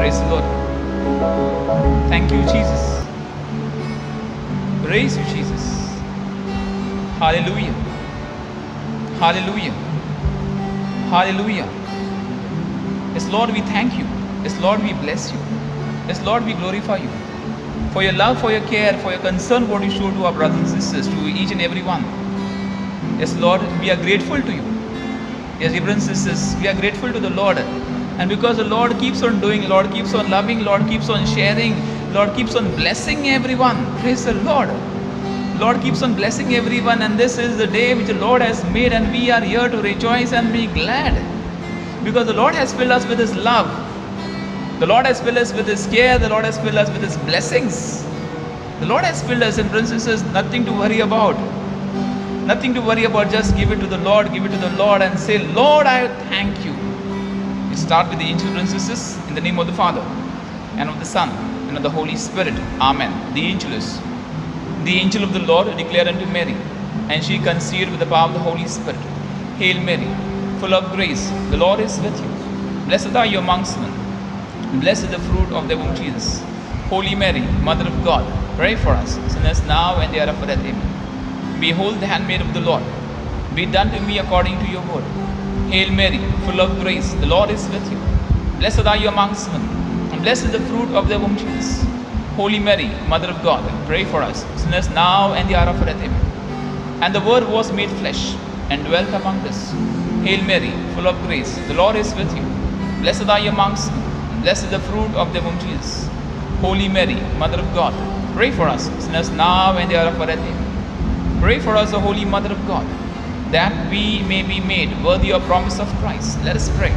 Praise the Lord. Thank you, Jesus. Praise you, Jesus. Hallelujah. Hallelujah. Hallelujah. Yes, Lord, we thank you. Yes, Lord, we bless you. Yes, Lord, we glorify you for your love, for your care, for your concern, what you show to our brothers and sisters, to each and every one. Yes, Lord, we are grateful to you. Yes, brothers and sisters, we are grateful to the Lord. And because the Lord keeps on doing, Lord keeps on loving, Lord keeps on sharing, Lord keeps on blessing everyone. Praise the Lord. Lord keeps on blessing everyone, and this is the day which the Lord has made, and we are here to rejoice and be glad. Because the Lord has filled us with His love. The Lord has filled us with His care. The Lord has filled us with His blessings. The Lord has filled us, and brothers and sisters, nothing to worry about. Nothing to worry about. Just give it to the Lord. Give it to the Lord and say, Lord, I thank you. We start with the angel, brothers and sisters, in the name of the Father, and of the Son, and of the Holy Spirit. Amen. The angel is. The angel of the Lord declared unto Mary, and she conceived with the power of the Holy Spirit. Hail Mary, full of grace, the Lord is with you. Blessed are you amongst women. Blessed is the fruit of the womb, Jesus. Holy Mary, Mother of God, pray for us, sinners now and the hour of our death. Amen. Behold the handmaid of the Lord. Be done to me according to your word. Hail Mary, full of grace, the Lord is with you. Blessed are you amongst women, and blessed is the fruit of the womb, Jesus. Holy Mary, Mother of God, pray for us, sinners now and the hour of our death. Amen. And the Word was made flesh, and dwelt among us. Hail Mary, full of grace, the Lord is with you. Blessed are you amongst women, and blessed is the fruit of the womb, Jesus. Holy Mary, Mother of God, pray for us, sinners now and the hour of our death. Amen. Pray for us, O Holy Mother of God, that we may be made worthy of promise of Christ. Let us pray.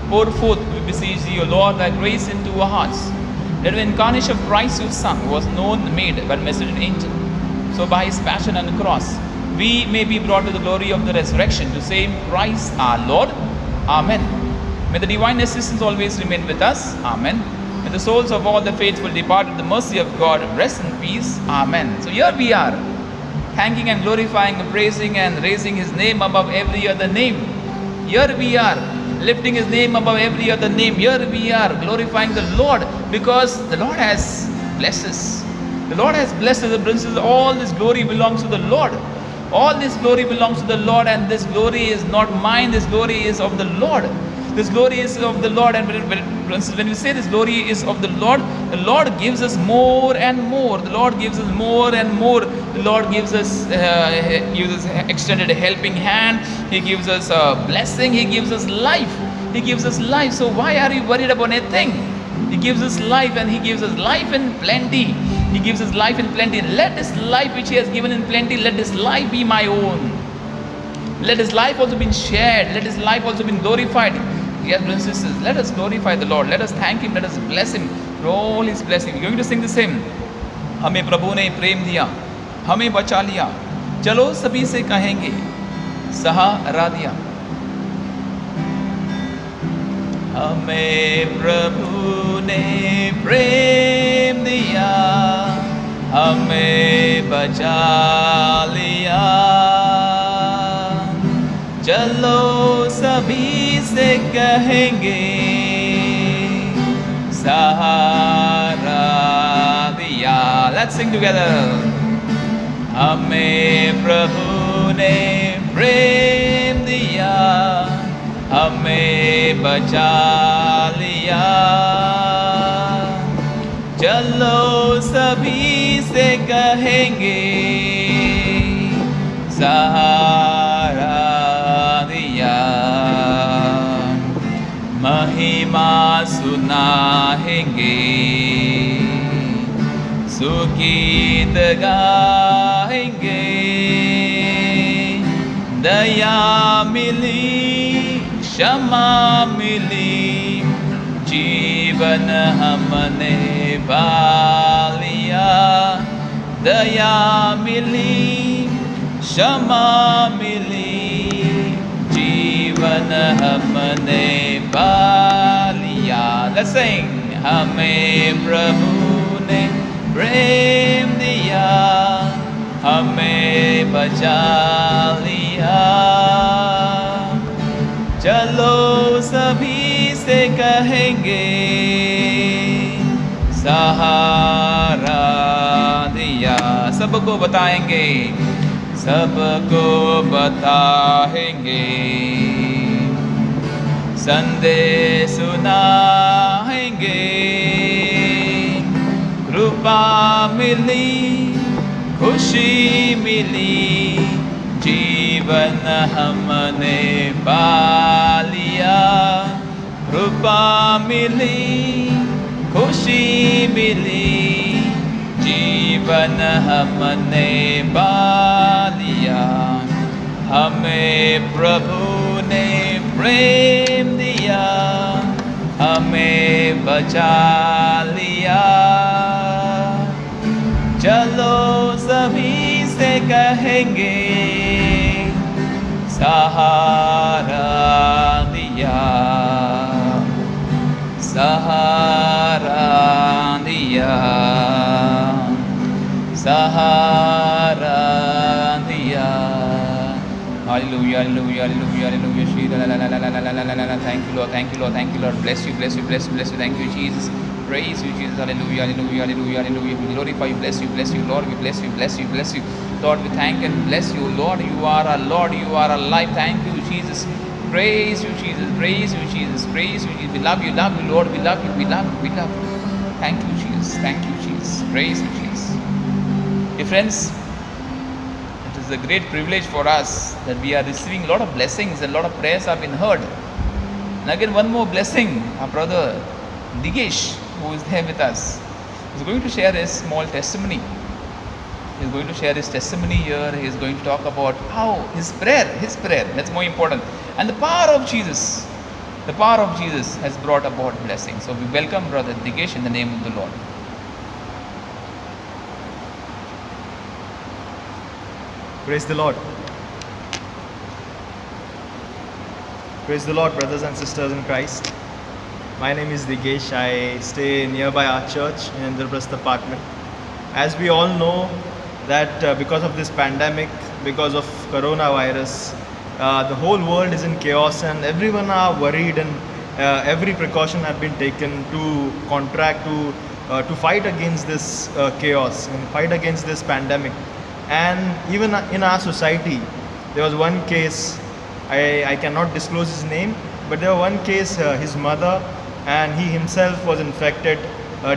Pour forth, we beseech thee, O Lord, thy grace into our hearts, that the incarnation of Christ your Son was known, made by the message of an angel. So by his passion on the cross, we may be brought to the glory of the resurrection, to same Christ our Lord. Amen. May the divine assistance always remain with us. Amen. May the souls of all the faithful depart with the mercy of God rest in peace. Amen. So here we are, thanking and glorifying and praising and raising his name above every other name. Here we are, lifting his name above every other name. Here we are glorifying the Lord, because the Lord has blessed us. The Lord has blessed us, brothers and sisters. All this glory belongs to the Lord. All this glory belongs to the Lord, and this glory is not mine. This glory is of the Lord. This glory is of the Lord. And when we say this glory is of the Lord gives us more and more. The Lord gives us more and more. The Lord gives us extended helping hand. He gives us a blessing. He gives us life. He gives us life. So why are you worried about anything? He gives us life, and He gives us life in plenty. He gives us life in plenty. Let this life which He has given in plenty, let this life be my own. Let His life also be shared. Let His life also be glorified. Yes, brothers and sisters, let us glorify the Lord. Let us thank Him. Let us bless Him for all His blessing. We're going to sing the hymn. हमें प्रभु ने प्रेम दिया, हमें बचा लिया, चलो सभी से कहेंगे सहारा दिया. हमें प्रभु ने प्रेम दिया, हमें बचा लिया, चलो सभी से कहेंगे सहारा दिया. Let's sing together. हमें प्रभु ने प्रेम दिया, हमें बचा लिया, चलो सभी से कहेंगे सहारा दिया. महिमा सुनाएंगे, सुगीत गाएंगे, दया मिली, क्षमा मिली, जीवन हमने पा लिया. दया मिली, क्षमा मिली, जीवन हमने पा लिया. Let's sing. हमें प्रभु ने प्रेम दिया, हमें बचा लिया, चलो सभी से कहेंगे सहारा दिया। सबको बताएंगे, सबको बताएंगे, संदेश सुनाएंगे। कृपा मिली, खुशी मिली, जीवन हमने पा लिया। कृपा मिली, खुशी मिली, जीवन हमने पा लिया। हमें प्रभु ने प्रेम दिया, हमें बचा लिया। चलो सभी से कहेंगे, सहारा दिया, सहारा दिया, सहारा दिया। Hallelujah, hallelujah, hallelujah, hallelujah. Shri la la la la la la la la la la. Thank you, Lord. Thank you, Lord. Thank you, Lord. Bless you, bless you, bless you, bless you. Thank you, Jesus. Praise you, Jesus. Hallelujah, hallelujah, hallelujah, hallelujah. We glorify you, bless you, Lord. We bless you, bless you, bless you. Lord, we thank and bless you, Lord. You are our Lord. You are our life. Thank you, Jesus. Praise you, Jesus. Praise you, Jesus. Praise you, Jesus. We love you, Lord. We love you, we love you, we love you. Thank you, Jesus. Thank you, Jesus. Praise you, Jesus. Dear friends, it is a great privilege for us that we are receiving a lot of blessings and a lot of prayers have been heard. And again, one more blessing, our brother Digesh, who is there with us, is going to share his small testimony. He is going to share his testimony here. He is going to talk about how his prayer, that's more important, and the power of Jesus, has brought about blessing. So we welcome brother Digesh in the name of the Lord. Praise the Lord. Praise the Lord, brothers and sisters in Christ. My name is Digesh. I stay nearby our church in Indraprastha apartment. As we all know that because of this pandemic, because of coronavirus, the whole world is in chaos and everyone are worried, and every precaution has been taken to to fight against this chaos and fight against this pandemic. And even in our society, there was one case, I cannot disclose his name, but there was one case, his mother and he himself was infected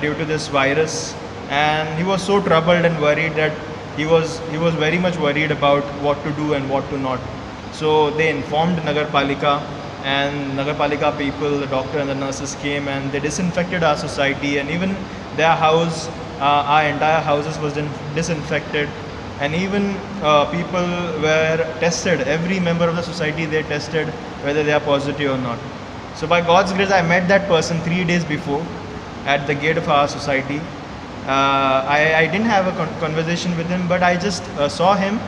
due to this virus, and he was so troubled and worried that he was very much worried about what to do and what to not. So they informed Nagarpalika, and Nagarpalika people, the doctor and the nurses came and they disinfected our society, and even their house, our entire houses was disinfected. And even people were tested, every member of the society they tested whether they are positive or not. So by God's grace, I met that person 3 days before at the gate of our society. I didn't have a conversation with him, but I just saw him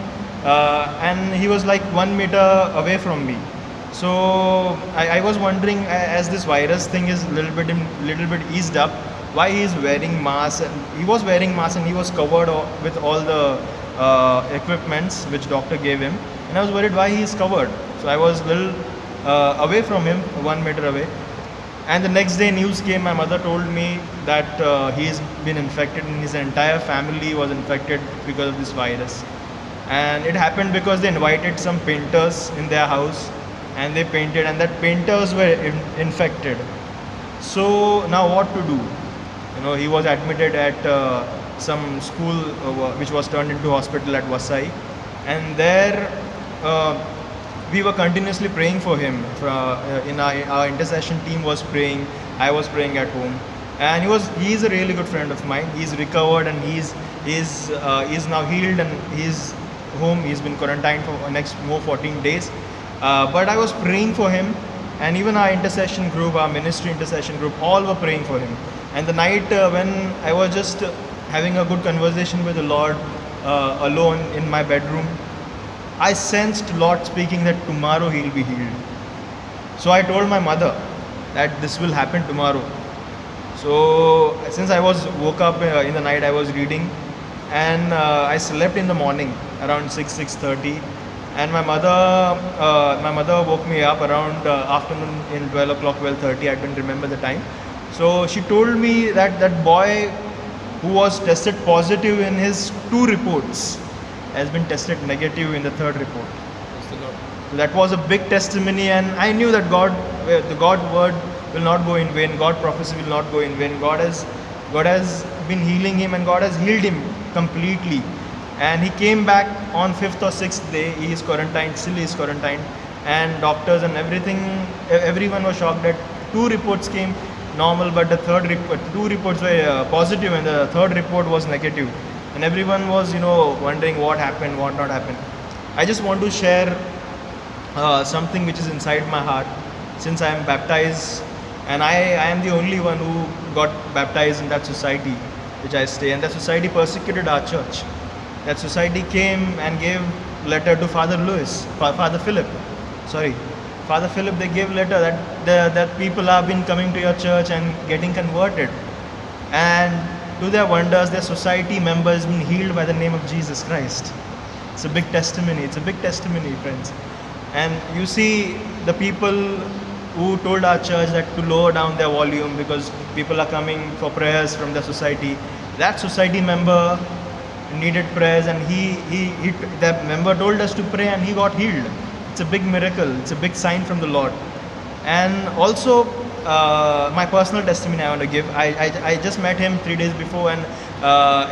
and he was like 1 meter away from me. So I was wondering, as this virus thing is little bit eased up, why he is wearing mask. And he was wearing mask and he was covered with all the equipments which doctor gave him, and I was worried why he is covered. So I was little away from him, 1 meter away. And the next day news came, my mother told me that he's been infected and his entire family was infected because of this virus. And it happened because they invited some painters in their house and they painted, and that painters were infected. So now what to do? You know, he was admitted at some school which was turned into hospital at Vasai, and there we were continuously praying for him. In our intercession team was praying, I was praying at home, and he is a really good friend of mine. He's recovered and he's now healed and he's home. He's been quarantined for next more 14 days. But I was praying for him, and even our intercession group, our ministry intercession group, all were praying for him. And the night when I was just having a good conversation with the Lord alone in my bedroom, I sensed Lord speaking that tomorrow he'll be healed. So I told my mother that this will happen tomorrow. So since I woke up in the night, I was reading, and I slept in the morning around 6:30, and my mother woke me up around afternoon in 12 o'clock, 12:30. I don't remember the time. So she told me that that boy who was tested positive in his 2 reports has been tested negative in the 3rd report. So that was a big testimony, and I knew that the God word will not go in vain. God prophecy will not go in vain. God has been healing him, and God has healed him completely. And he came back on 5th or 6th day. He is quarantined, still he is quarantined, and doctors and everyone was shocked that 2 reports came normal, but the 2 reports were positive, and the 3rd report was negative. And everyone was, wondering what happened, what not happened. I just want to share something which is inside my heart, since I am baptized, and I am the only one who got baptized in that society which I stay, and that society persecuted our church. That society came and gave letter to Father Philip. They gave letter that people have been coming to your church and getting converted, and to their wonders, their society members been healed by the name of Jesus Christ. It's a big testimony. It's a big testimony, friends. And you see the people who told our church that to lower down their volume because people are coming for prayers from the society. That society member needed prayers, and that member told us to pray, and he got healed. It's a big miracle. It's a big sign from the Lord. And also my personal testimony I want to give. I just met him 3 days before, and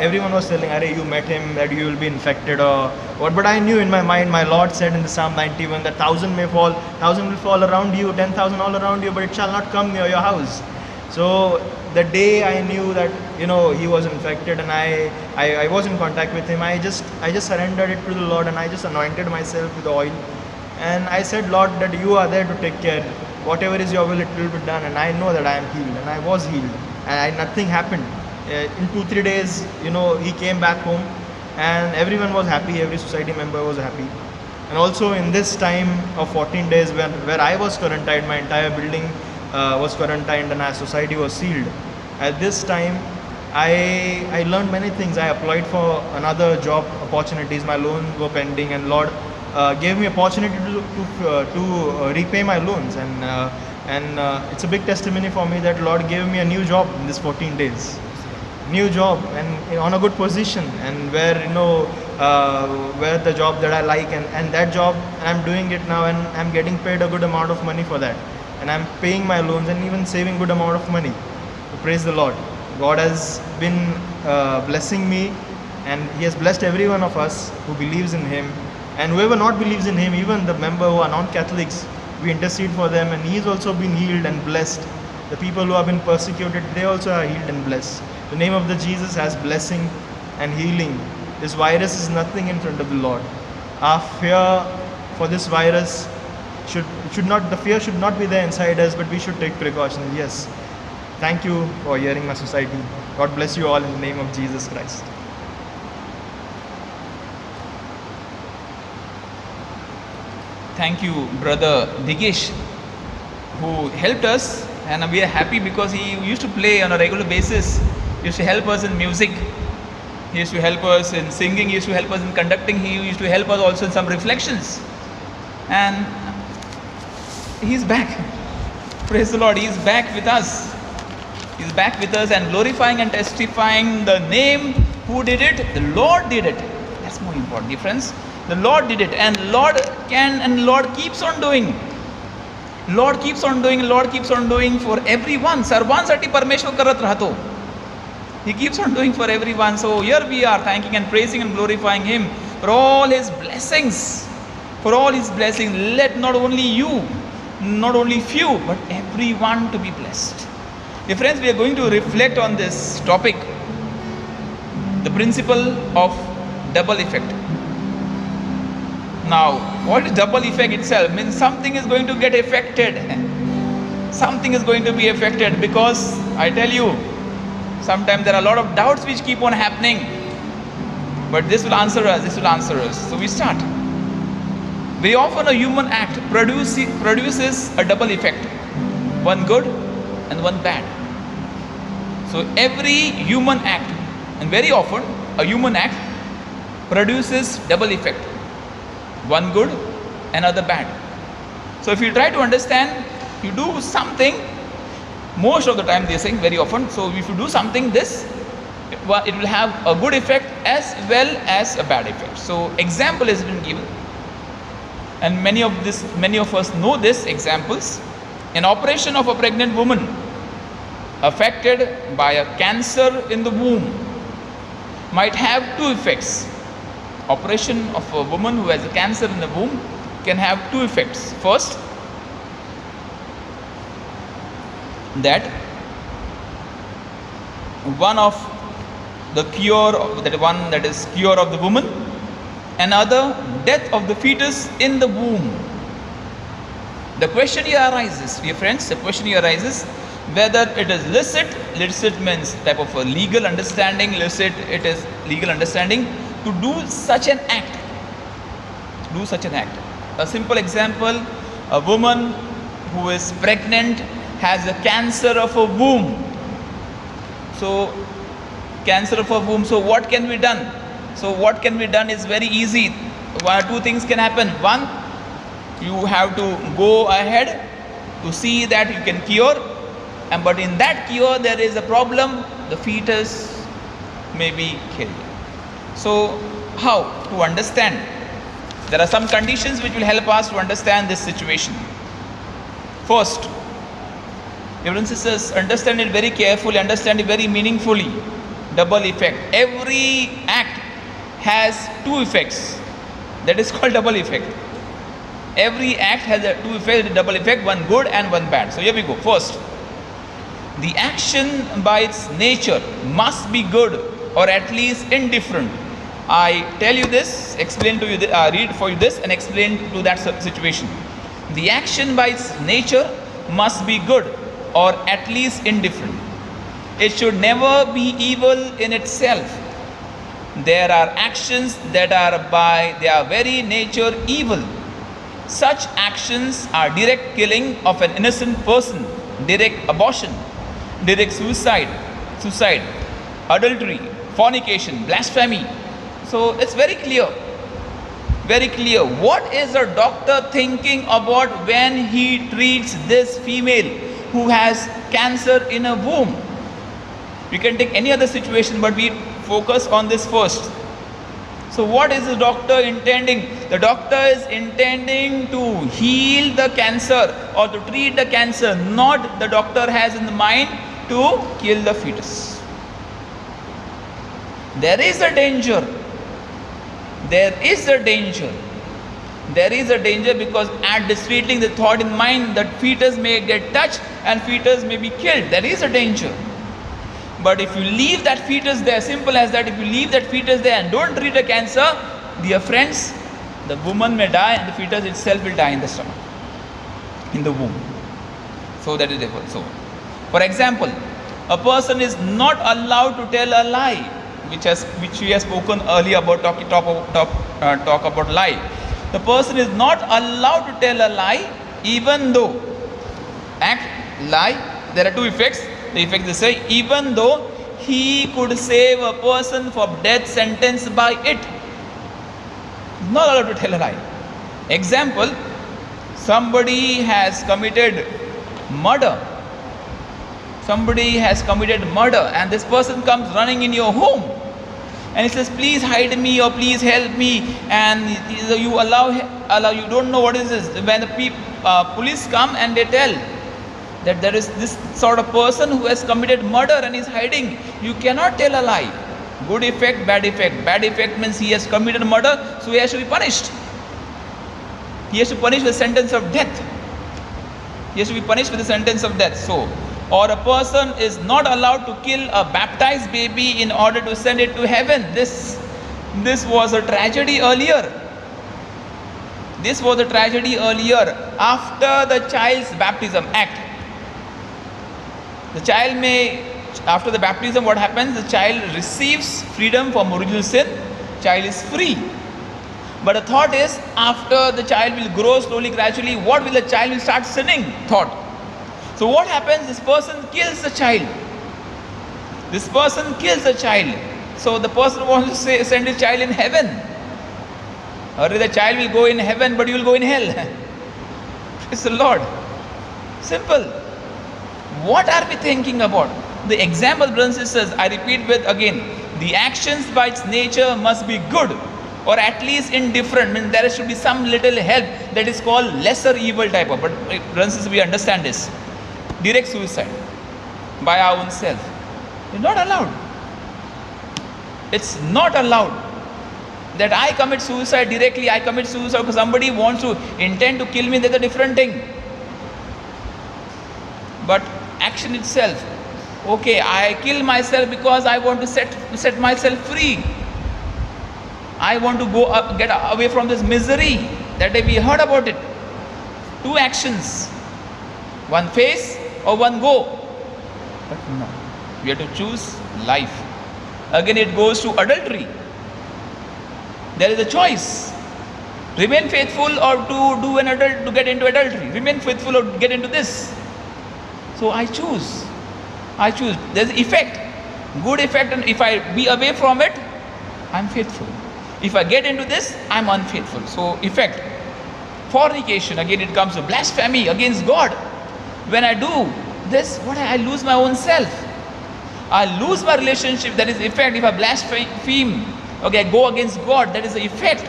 everyone was telling, "Arey, you met him, that you will be infected or what?" But I knew in my mind, my Lord said in the Psalm 91 that 1,000 will fall around you, 10,000 all around you, but it shall not come near your house. So the day I knew that he was infected, and I was in contact with him, I just surrendered it to the Lord, and I just anointed myself with oil, and I said, "Lord, that you are there to take care. Whatever is your will, it will be done." And I know that I am healed, and I was healed, and nothing happened. In 2-3 days, he came back home, and everyone was happy. Every society member was happy. And also in this time of 14 days where I was quarantined, my entire building was quarantined, and our society was sealed. At this time, I learned many things. I applied for another job opportunities. My loans were pending, and Lord gave me opportunity to repay my loans, and it's a big testimony for me that Lord gave me a new job in this 14 days. New job, and on a good position, and where the job that I like, and that job, and I'm doing it now, and I'm getting paid a good amount of money for that, and I'm paying my loans and even saving good amount of money. So praise the Lord. God has been blessing me, and He has blessed every one of us who believes in Him, and whoever not believes in Him, even the member who are non-Catholics, we intercede for them, and He has also been healed and blessed. The people who have been persecuted, they also are healed and blessed. The name of the Jesus has blessing and healing. This virus is nothing in front of the Lord. Our fear for this virus should not be there inside us, but we should take precautions. Yes. Thank you for hearing my society. God bless you all in the name of Jesus Christ. Thank you, Brother Digesh, who helped us, and we are happy because he used to play on a regular basis. He used to help us in music. He used to help us in singing. He used to help us in conducting. He used to help us also in some reflections. And he's back. Praise the Lord. He's back with us. He's back with us and glorifying and testifying the name who did it. The Lord did it. That's more important, friends. The Lord did it, and Lord can, and Lord keeps on doing. Lord keeps on doing. Lord keeps on doing for everyone. सर्वांसाठी परमेश्वर करत राहतो. He keeps on doing for everyone. So here we are thanking and praising and glorifying Him for all His blessings. For all His blessings. Let not only you, not only few, but everyone to be blessed. Dear friends, we are going to reflect on this topic, the principle of double effect. Now, what is double effect itself? Means something is going to get affected. Something is going to be affected, because I tell you, sometimes there are a lot of doubts which keep on happening. But this will answer us. This will answer us. So we start. Very often a human act produces a double effect. One good and one bad. So every human act, and very often a human act produces double effect. One good, another bad. So if you try to understand, you do something, Most of the time they are saying, very often. So if you do something this, it will have a good effect as well as a bad effect. So example has been given, and many of us know this examples. An operation of a pregnant woman affected by a cancer in the womb might have two effects. Operation of a woman who has a cancer in the womb can have two effects. First, that one of the cure, that is cure of the woman, another death of the fetus in the womb. The question here arises, dear friends, whether it is licit. Licit means type of a legal understanding. Licit, it is legal understanding to do such an act. A simple example: a woman who is pregnant has a cancer of a womb. So cancer of a womb. So what can be done? Is very easy. One or two things can happen. One, you have to go ahead to see that you can cure, but in that cure there is a problem. The fetus may be killed. So how to understand? There are some conditions which will help us to understand this situation. First, brothers and sisters, understand it very carefully, understand it very meaningfully. Double effect. Every act has two effects. That is called double effect. Every act has a two effect, double effect, one good and one bad. So here we go. First, the action by its nature must be good or at least indifferent. I tell you this, explain to you, read for you this and explain to that situation. The action by its nature must be good or at least indifferent. It should never be evil in itself. There are actions that are by their very nature evil. Such actions are direct killing of an innocent person, direct abortion, direct suicide, adultery, fornication, blasphemy. So it's very clear. What is a doctor thinking about when he treats this female who has cancer in a womb? We can take any other situation, but we focus on this first. So what is the doctor intending? The doctor is intending to heal the cancer or to treat the cancer, not the doctor has in the mind to kill the fetus. There is a danger because at this treating the thought in mind that fetus may get touched and fetus may be killed. There is a danger. But if you leave that fetus there, simple as that, if you leave that fetus there and don't treat the cancer, dear friends, the woman may die and the fetus itself will die in the stomach, in the womb. So that is different. So, for example, a person is not allowed to tell a lie, which we have spoken earlier about talk about lie. The person is not allowed to tell a lie, even though lie. There are two effects. The effect they say, even though he could save a person from death sentence by it. Not allowed to tell a lie. Example: somebody has committed murder. And this person comes running in your home and he says, please hide me or please help me, and you allow you don't know what is this. When the police come and they tell that there is this sort of person who has committed murder and is hiding, you cannot tell a lie. Good effect, bad effect. Bad effect means he has committed murder, so he has to be punished. He has to punish with the sentence of death. So, or a person is not allowed to kill a baptized baby in order to send it to heaven. This was a tragedy earlier. After the child's baptism act. The child after the baptism, what happens? The child receives freedom from original sin. Child is free. But the thought is, after the child will grow slowly, gradually, what will the child will start sinning? Thought. So what happens? This person kills the child. So the person wants to send his child in heaven. Or the child will go in heaven, but you will go in hell. Praise the Lord. Simple. What are we thinking about? The example, brothers and sisters, I repeat with again, the actions by its nature must be good, or at least indifferent. I mean, there should be some little help, that is called lesser evil type of. But brothers and sisters, we understand this. Direct suicide by our own self is not allowed. It's not allowed. That I commit suicide directly, I commit suicide because somebody wants to intend to kill me, that's a different thing. But action itself, okay, I kill myself because I want to set myself free. I want to go up, get away from this misery. That day we heard about it. Two actions, one face or one go. But no, we have to choose life. Again it goes to adultery. There is a choice. Remain faithful or to get into adultery. Remain faithful or get into this. So I choose. There's effect, good effect, and if I be away from it, I'm faithful. If I get into this, I'm unfaithful. So effect. Fornication, again it comes to blasphemy against God. When I do this, I lose my own self. I lose my relationship, that is effect. If I blaspheme, okay, I go against God, that is the effect.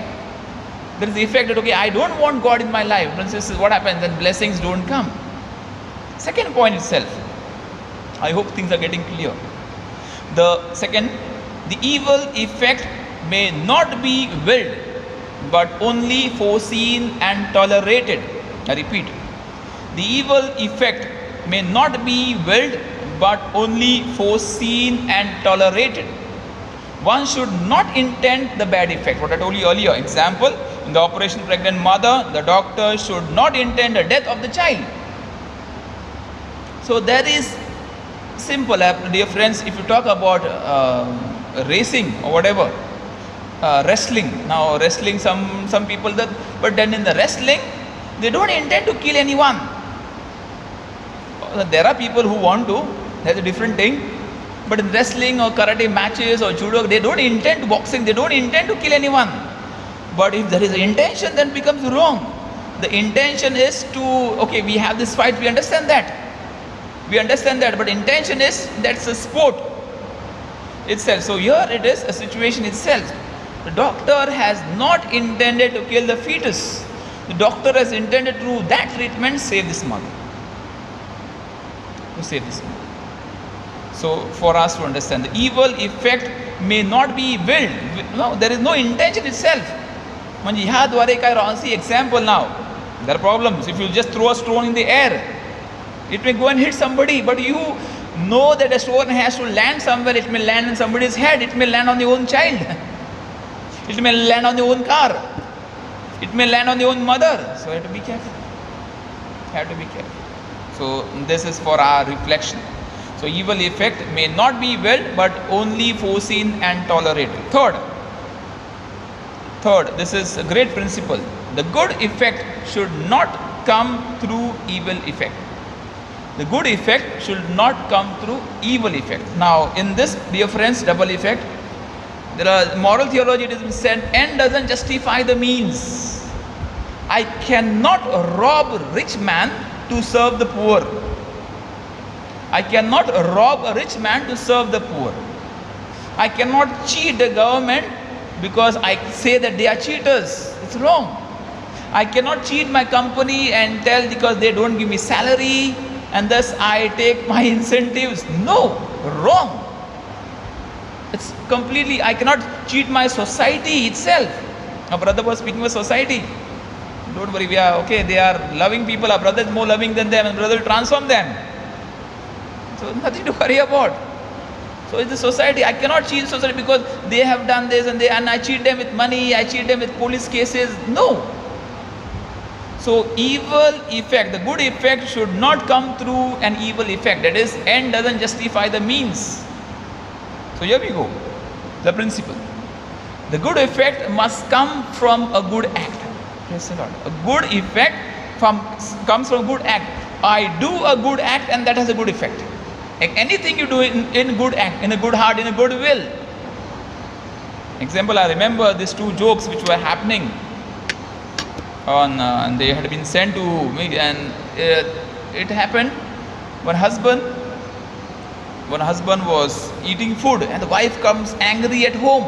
There is the effect that, okay, I don't want God in my life. This is what happens, then blessings don't come. Second point itself, I hope things are getting clear. The second, the evil effect may not be willed, but only foreseen and tolerated. I repeat, the evil effect may not be willed, but only foreseen and tolerated. One should not intend the bad effect. What I told you earlier, example, in the operation pregnant mother, the doctor should not intend the death of the child. So there is simple, dear friends, if you talk about racing or whatever, wrestling. Now wrestling, some people but then in the wrestling, they don't intend to kill anyone. There are people who want to, that's a different thing. But in wrestling or karate matches or judo, they don't intend to, boxing, they don't intend to kill anyone. But if there is an intention, then it becomes wrong. The intention is to, okay, we have this fight, we understand that. But intention is, that's a sport itself. So here it is a situation itself. The doctor has not intended to kill the fetus. The doctor has intended through that treatment save this mother. To save this mother. So for us to understand, the evil effect may not be willed. No, there is no intention itself. See example now. There are problems. If you just throw a stone in the air, it may go and hit somebody, but you know that a stone has to land somewhere. It may land on somebody's head. It may land on your own child. It may land on your own car. It may land on your own mother. So you have to be careful. So this is for our reflection. So evil effect may not be willed, but only foreseen and tolerated. Third, this is a great principle. The good effect should not come through evil effect. The good effect should not come through evil effect. Now, in this, dear friends, double effect, there are moral theology, it has been said, end doesn't justify the means. I cannot rob a rich man to serve the poor. I cannot rob a rich man to serve the poor. I cannot cheat the government because I say that they are cheaters. It's wrong. I cannot cheat my company and tell because they don't give me salary and thus I take my incentives. No, wrong. It's completely, I cannot cheat my society itself. Our brother was speaking of society. Don't worry, we are okay, they are loving people, our brother is more loving than them and brother will transform them. So nothing to worry about. So it's the society. I cannot cheat society because they have done this and I cheat them with money, I cheat them with police cases. No. So evil effect, the good effect should not come through an evil effect. That is, end doesn't justify the means. So here we go. The principle. The good effect must come from a good act. Praise the Lord. A good effect comes from a good act. I do a good act and that has a good effect. Anything you do in good act, in a good heart, in a good will. Example, I remember these two jokes which were happening on, and they had been sent to me, and it happened One husband was eating food and the wife comes angry at home.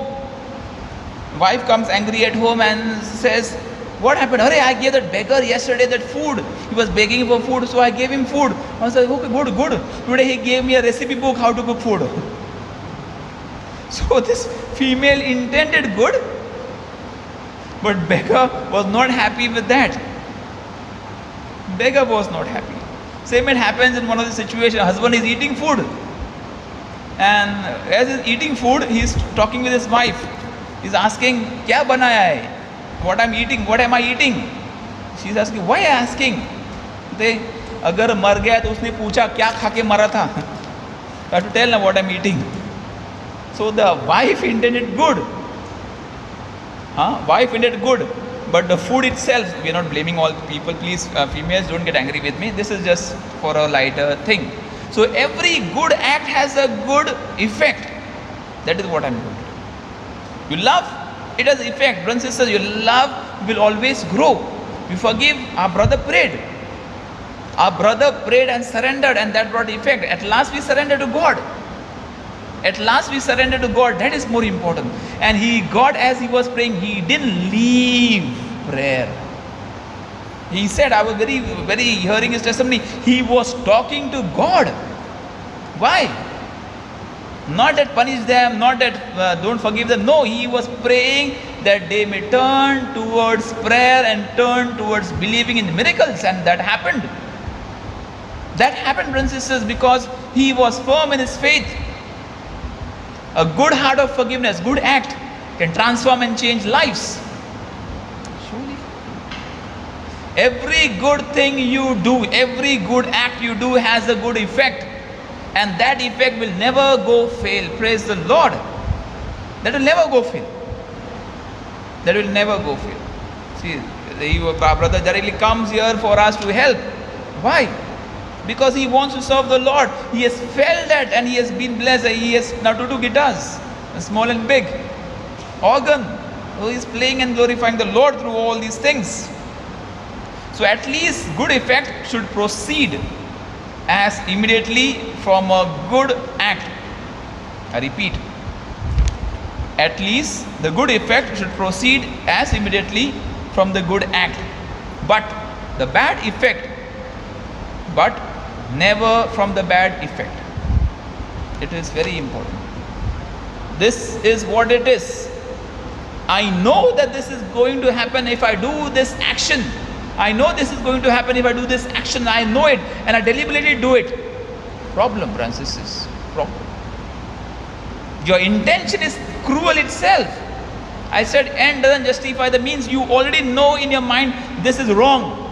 Wife comes angry at home and says, what happened? Hurry, I gave that beggar yesterday that food. He was begging for food, so I gave him food. I said, okay, good. Today he gave me a recipe book how to cook food. So this female intended good, but beggar was not happy with that. Beggar was not happy. Same it happens in one of the situations. Husband is eating food, and as he's eating food, he's talking with his wife. He's asking, "Kya banaya hai? What I'm eating? What am I eating?" She's asking, "Why asking?" They, अगर मर गया तो उसने पूछा क्या खा के मरा था. I have to tell now what I'm eating. So the wife intended good. Wife intended good, but the food itself, we are not blaming all people. Please, females, don't get angry with me. This is just for a lighter thing. So every good act has a good effect. That is what I'm going to do. You love, it has effect. Brothers and sisters, your love will always grow. You forgive. Our brother prayed. Our brother prayed and surrendered, and that brought effect. At last we surrendered to God. At last we surrendered to God. That is more important. And God, as he was praying, he didn't leave prayer. He said, I was very hearing his testimony. He was talking to God. Why? Not that punish them, not that don't forgive them. No, he was praying that they may turn towards prayer and turn towards believing in miracles. And that happened. That happened, brothers and sisters, because he was firm in his faith. A good heart of forgiveness, good act can transform and change lives. Surely. Every good thing you do, every good act you do has a good effect. And that effect will never go fail. Praise the Lord. That will never go fail. That will never go fail. See, our brother directly comes here for us to help. Why? Because he wants to serve the Lord. He has felt that and he has been blessed. He has now to do guitars, small and big, organ. So he is playing and glorifying the Lord through all these things. So at least good effect should proceed as immediately from a good act. I repeat. At least the good effect should proceed as immediately from the good act. But the bad effect, but never from the bad effect. It is very important. This is what it is. I know that this is going to happen if I do this action. I know this is going to happen if I do this action. I know it and I deliberately do it. Problem, brothers and sisters. Problem. Your intention is cruel itself. I said end doesn't justify the means. You already know in your mind this is wrong.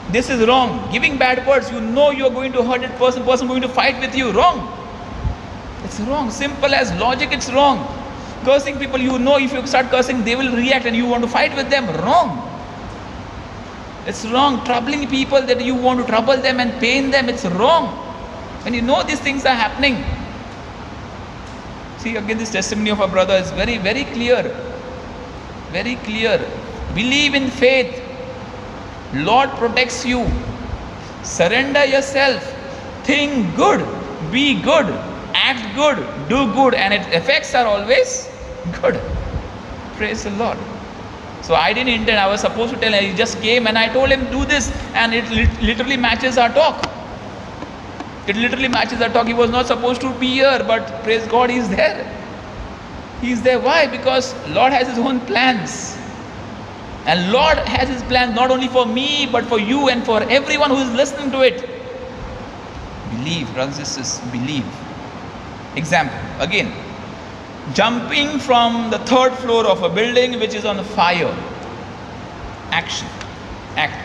This is wrong. Giving bad words, you know you are going to hurt that person going to fight with you. Wrong. It's wrong. Simple as logic, it's wrong. Cursing people, you know if you start cursing, they will react and you want to fight with them. Wrong. It's wrong. Troubling people that you want to trouble them and pain them, it's wrong. When you know these things are happening. See, again, this testimony of our brother is very, very clear. Very clear. Believe in faith. Lord protects you. Surrender yourself. Think good. Be good. Act good. Do good. And its effects are always good. Praise the Lord. So I didn't intend. I was supposed to tell him. He just came and I told him do this. And it literally matches our talk. It literally matches our talk. He was not supposed to be here. But praise God, he is there. He is there. Why? Because Lord has his own plans. And Lord has his plan not only for me, but for you and for everyone who is listening to it. Believe, brothers and sisters, believe. Example, again. Jumping from the 3rd floor of a building which is on fire. Action. Act.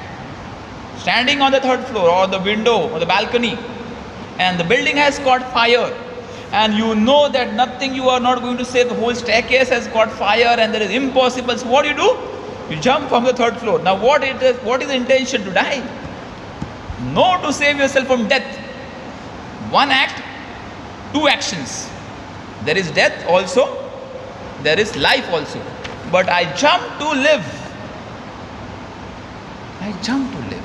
Standing on the 3rd floor or the window or the balcony. And the building has caught fire. And you know that nothing you are not going to save. The whole staircase has caught fire and that is impossible. So what do? You jump from the 3rd floor. Now what is the intention? To die? No, to save yourself from death. One act, 2 actions. There is death also. There is life also. But I jump to live. I jump to live.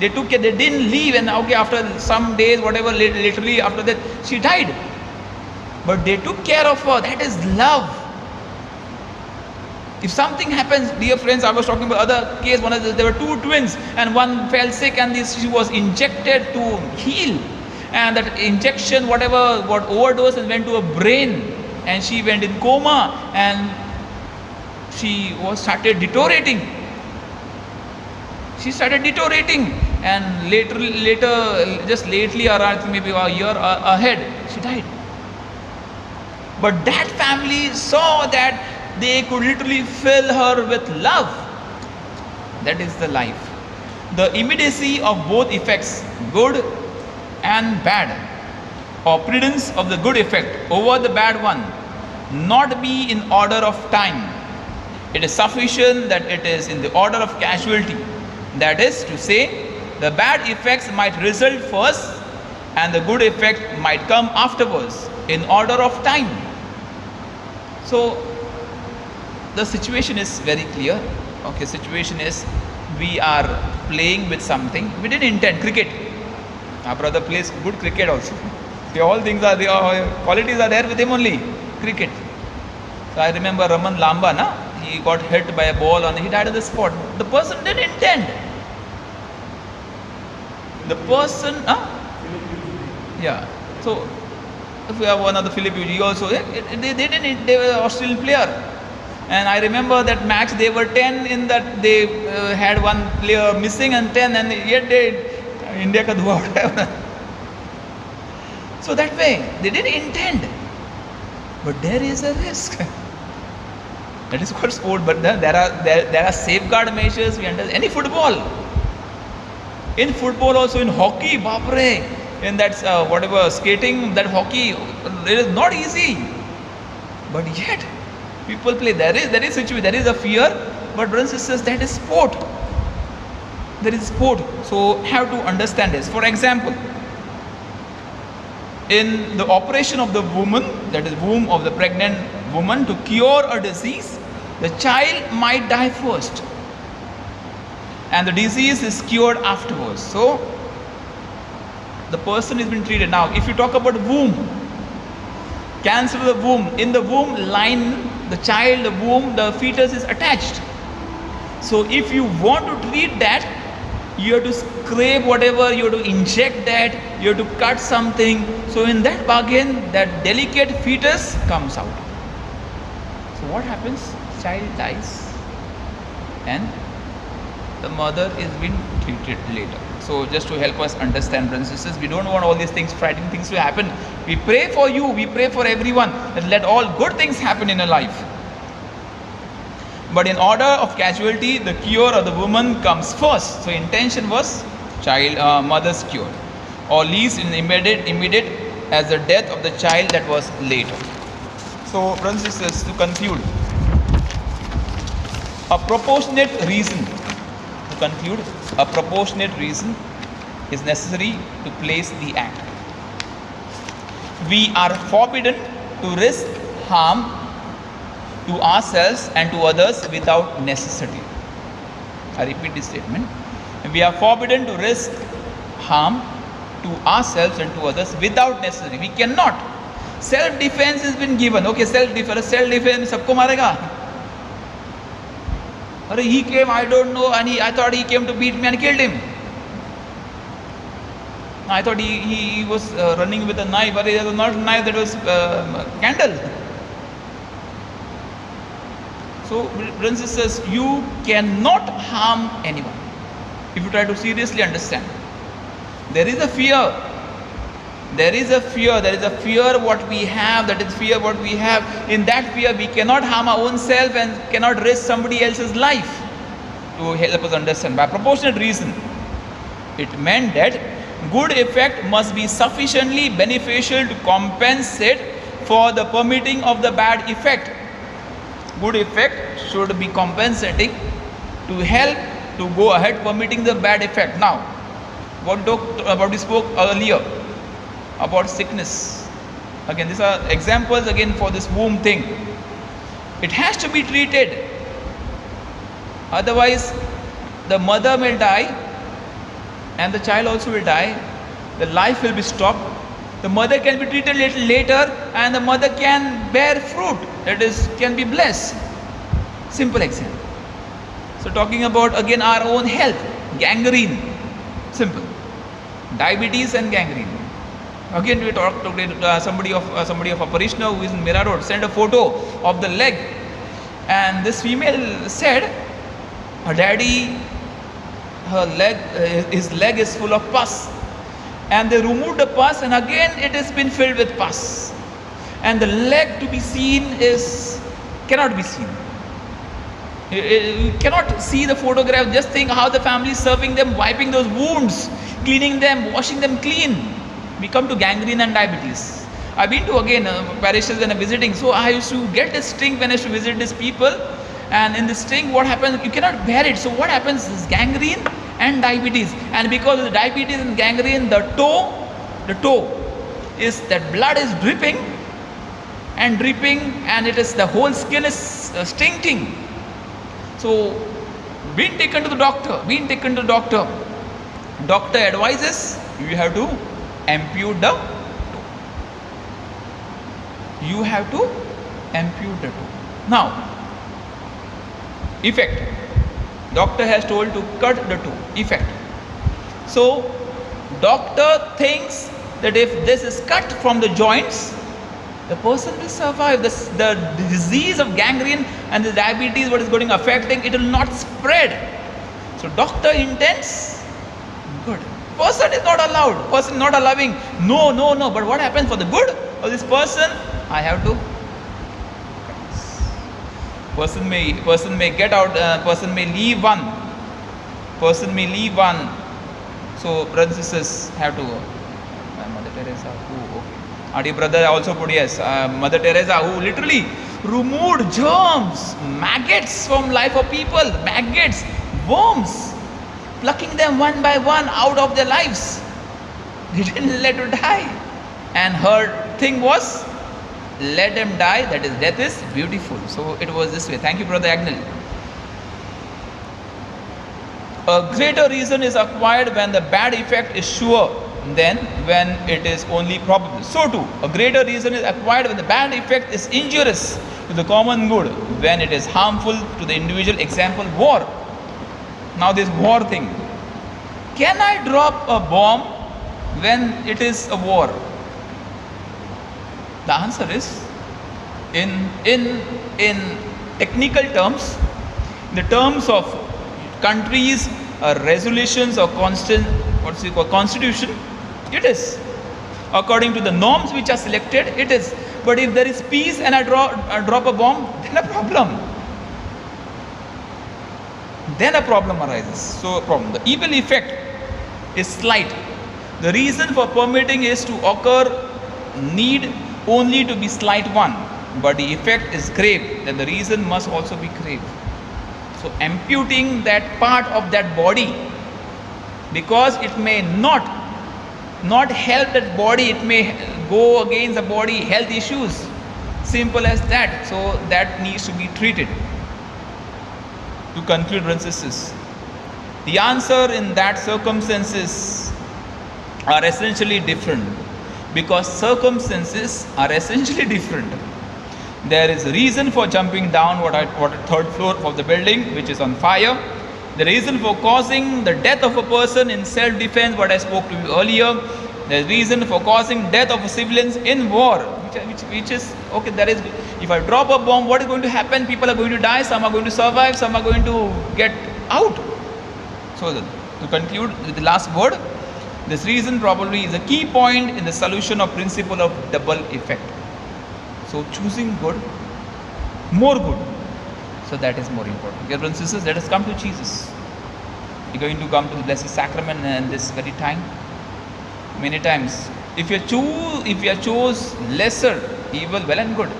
They took care, they didn't leave, and okay, after some days, whatever, literally after that, she died. But they took care of her. That is love. If something happens, dear friends, I was talking about other case, there were two twins, and one fell sick, and she was injected to heal. And that injection, whatever, got overdosed and went to her brain, and she went in coma, and she started deteriorating. She started deteriorating, and later, just lately, or I think maybe a year ahead, she died. But that family saw that they could literally fill her with love. That is the life. The immediacy of both effects, good and bad, or precedence of the good effect over the bad one, not be in order of time. It is sufficient that it is in the order of casualty. That is to say, the bad effects might result first and the good effect might come afterwards in order of time. So the situation is very clear. Okay, situation is we are playing with something. We didn't intend cricket. Our brother plays good cricket also. All things are there, qualities are there with him only. Cricket. So I remember Raman Lamba, he got hit by a ball and he died on the spot. The person didn't intend. The person, yeah. So if we have one of the Philippines, he also, they were an Australian player. And I remember that match, they were 10 in that, they had one player missing and 10, and yet India ka dhua uthaya. So that way, they didn't intend. But there is a risk. That is called sport, but there are safeguard measures, we understand. Any football. In football also, in hockey, bapre, in that whatever, skating, that hockey, it is not easy. But yet, people play. There is situation, there is a fear, but brothers and sisters, that is sport. There is sport. So have to understand this. For example, in the operation of the woman, that is womb of the pregnant woman, to cure a disease, the child might die first, and the disease is cured afterwards. So the person is being treated. Now, if you talk about womb, cancer of the womb, in the womb line, the child, the womb, the fetus is attached. So if you want to treat that, you have to scrape whatever, you have to inject that, you have to cut something. So in that bargain, that delicate fetus comes out. So what happens? Child dies and the mother is being treated later. So just to help us understand, brothers and sisters, we don't want all these things, frightening things to happen. We pray for you, we pray for everyone, and let all good things happen in your life. But in order of casualty, the cure of the woman comes first. So intention was mother's cure, or least in immediate as the death of the child that was later. So brothers and sisters, to conclude, a proportionate reason. A proportionate reason is necessary to place the act. We are forbidden to risk harm to ourselves and to others without necessity. I repeat this statement. We are forbidden to risk harm to ourselves and to others without necessity. We cannot. Self-defense has been given. Okay, self-defense sabko marega. He came, I don't know, and I thought he came to beat me and killed him. I thought he was running with a knife, but it was not a knife, that was candle. So, brothers and sisters, you cannot harm anyone if you try to seriously understand. There is a fear. There is a fear what we have, that is fear what we have. In that fear, we cannot harm our own self and cannot risk somebody else's life. To help us understand, by proportionate reason, it meant that good effect must be sufficiently beneficial to compensate for the permitting of the bad effect. Good effect should be compensating to help to go ahead permitting the bad effect. Now, what we spoke earlier about sickness. Again, these are examples again for this womb thing. It has to be treated. Otherwise, the mother may die and the child also will die. The life will be stopped. The mother can be treated little later, and the mother can bear fruit, that is, can be blessed. Simple example. So talking about again our own health, gangrene, simple. Diabetes and gangrene. Again we talked to somebody of a parishioner who is in Mira Road, sent a photo of the leg, and this female said, her daddy, his leg is full of pus, and they removed the pus, and again it has been filled with pus, and the leg to be seen cannot be seen. You cannot see the photograph. Just think how the family is serving them, wiping those wounds, cleaning them, washing them clean. We come to gangrene and diabetes. I've been to again parishes when I'm visiting, so I used to get a sting when I used to visit these people, and in the sting what happens, you cannot bear it. So what happens is gangrene and diabetes, and because of the diabetes and gangrene, the toe is, that blood is dripping, and it is, the whole skin is stinking. So being taken to the doctor, doctor advises you have to ampute the toe. You have to ampute the toe. Now, effect. Doctor has told to cut the toe. Effect. So doctor thinks that if this is cut from the joints, the person will survive. The disease of gangrene and the diabetes, what is going to affecting, it will not spread. So doctor intends good. Person is not allowed. Person is not allowing. No. But what happens for the good of this person? I have to. Person may get out. Person may leave one. So brothers and sisters have to. Mother Teresa, who? Okay. Our dear brother also put yes. Mother Teresa, who literally removed germs, maggots from life of people, maggots, worms, plucking them one by one out of their lives. He didn't let her die, and her thing was, let them die. That is, death is beautiful. So it was this way. Thank you, Brother Agnel. A greater reason is acquired when the bad effect is sure than when it is only probable. So too, a greater reason is acquired when the bad effect is injurious to the common good, when it is harmful to the individual. Example, war. Now this war thing. Can I drop a bomb when it is a war? The answer is, in technical terms, in the terms of countries, resolutions or constitution, it is. According to the norms which are selected, it is. But if there is peace and I drop a bomb, then a problem arises. So the evil effect is slight. The reason for permitting is to occur need only to be slight one, but the effect is grave, then the reason must also be grave. So amputing that part of that body, because it may not help that body, it may go against the body health issues, simple as that. So that needs to be treated. To conclude, brothers and sisters, the answer in that circumstances are essentially different, because circumstances are essentially different. There is a reason for jumping down what third floor of the building which is on fire. The reason for causing the death of a person in self-defense, what I spoke to you earlier. There is reason for causing death of civilians in war, which is okay. There is, if I drop a bomb, what is going to happen? People are going to die. Some are going to survive. Some are going to get out. So to conclude with the last word, this reason probably is a key point in the solution of principle of double effect. So choosing good, more good. So that is more important. Dear brothers and sisters, let us come to Jesus. We're going to come to the Blessed Sacrament in this very time. Many times, if you chose lesser evil, well and good.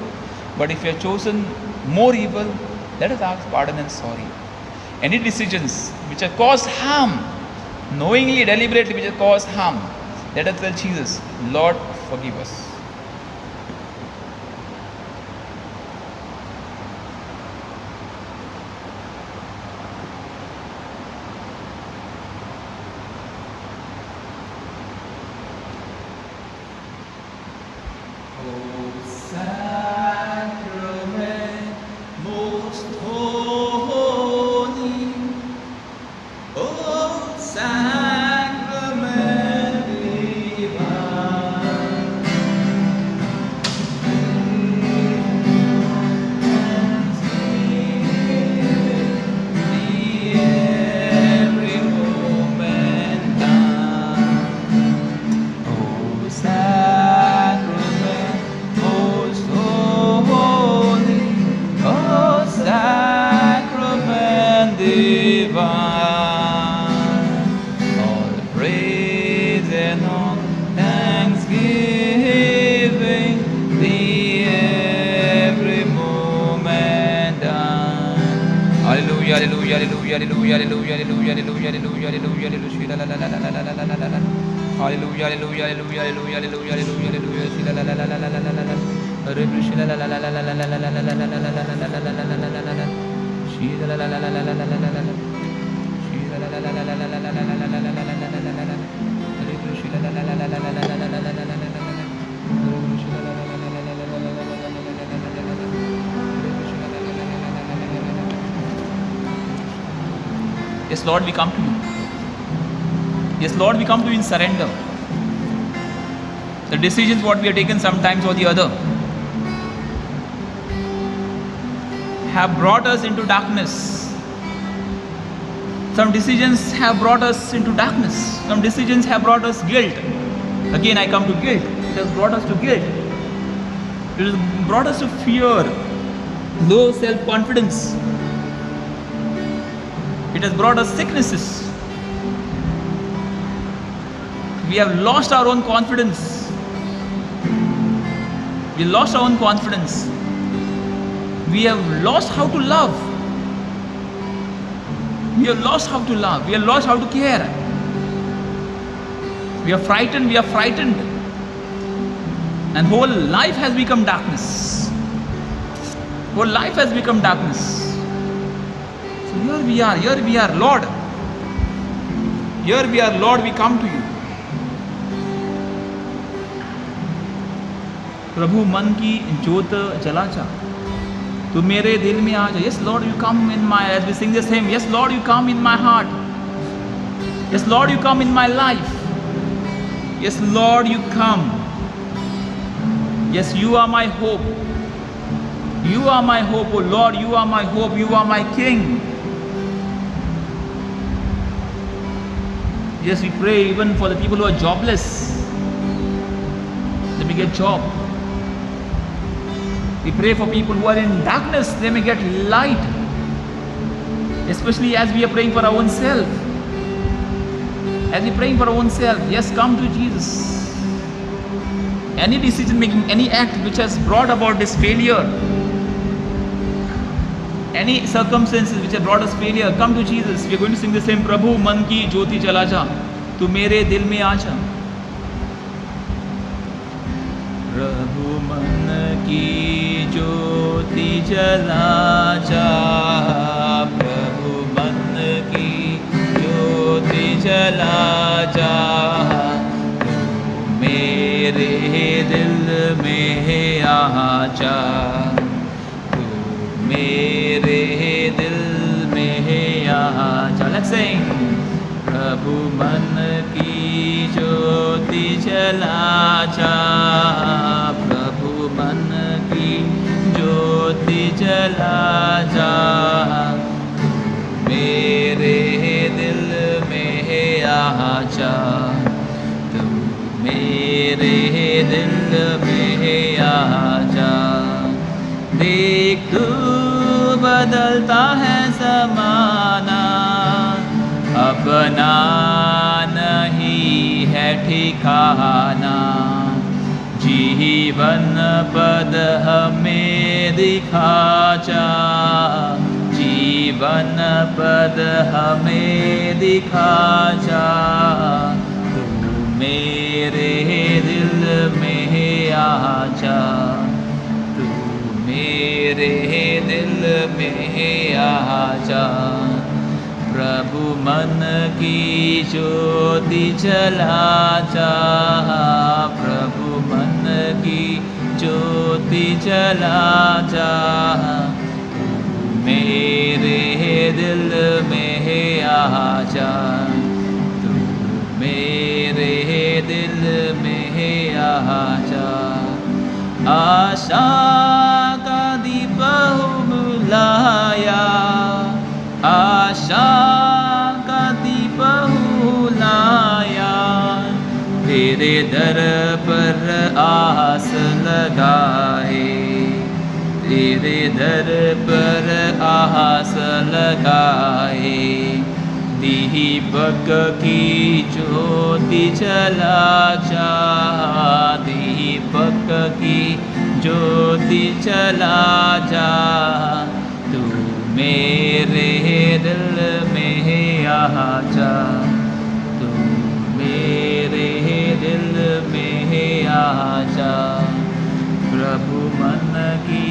But if you have chosen more evil, let us ask pardon and sorry. Any decisions which have caused harm, knowingly, deliberately, which have caused harm, let us tell Jesus, Lord, forgive us. Oh, sacrament most holy. Oh, sacrament divine. Every moment done. Oh, sacrament most holy. Oh, sacrament divine. All praise and all thanksgiving. The every moment done. Hallelujah, hallelujah, hallelujah, hallelujah, hallelujah, hallelujah, hallelujah, hallelujah, hallelujah, hallelujah, la la la la la la la la la la. Hallelujah, hallelujah, hallelujah, hallelujah, hallelujah, hallelujah, hallelujah, la la la la la la la la la. Hallelujah, la la la la la la la la la la la la la la la la la la la. She la la la la la la la la la la la. She la la la la la la la la la la la la la la la la la la. Hallelujah, la la la la la la la la la la la la la la la. Hallelujah, la la la la la la la la la la la la la la la la la. Yes, Lord, we come to you. Yes, Lord, we come to you in surrender. The decisions what we have taken sometimes or the other have brought us into darkness. Some decisions have brought us into darkness. Some decisions have brought us guilt. Again, I come to guilt. It has brought us to guilt. It has brought us to fear, low self-confidence. It has brought us sicknesses. We have lost our own confidence. We lost our own confidence. We have lost how to love. We have lost how to love. We have lost how to care. We are frightened. We are frightened. And whole life has become darkness. Whole life has become darkness. So here we are, Lord. Here we are, Lord, we come to you. प्रभु मन की ज्योत जला जा, तू मेरे दिल में आ जा. Yes, Lord, you come in my, as we sing this hymn, yes, Lord, you come in my heart. Yes, Lord, you come in my life. Yes, Lord, you come. Yes, you are my hope. You are my hope, oh Lord, you are my hope, you are my King. Yes, we pray even for the people who are jobless. Let me get job. We pray for people who are in darkness, they may get light. Especially as we are praying for our own self. As we are praying for our own self, yes, come to Jesus. Any decision making, any act which has brought about this failure, any circumstances which have brought us failure, come to Jesus. We are going to sing the same, Prabhu man ki jyoti jala ja, tu mere dil mein aa ja. प्रभु मन की ज्योति जला जा, प्रभु मन की ज्योति जला जा, तू मेरे दिल में आ जा, तू मेरे दिल में आ जा. Let's sing. प्रभु मन की ज्योति जला जा, प्रभु मन की ज्योति जला जा, मेरे दिल में आ जा, तू मेरे दिल में आ जा. देख तू बदलता है ज़माना, अपना नहीं है ठिकाना, जीवन पद हमें दिखा जा, जीवन पद हमें दिखा जा, तू मेरे दिल में आ जा, तू मेरे दिल में आ जा. प्रभु मन की ज्योति जला जा, प्रभु मन की ज्योति जला जा, मेरे दिल में आ जा, तू मेरे दिल में आ जा। आशा का दीप बुलाया, आशा का दीप बुलाया, तेरे दर पर आस लगाए, तेरे दर पर आस लगाए। दीपक की ज्योति जला जा, दीपक की ज्योति जला जा, तू मेरे दिल में आ जा, तू मेरे दिल में आ जा। प्रभु मन की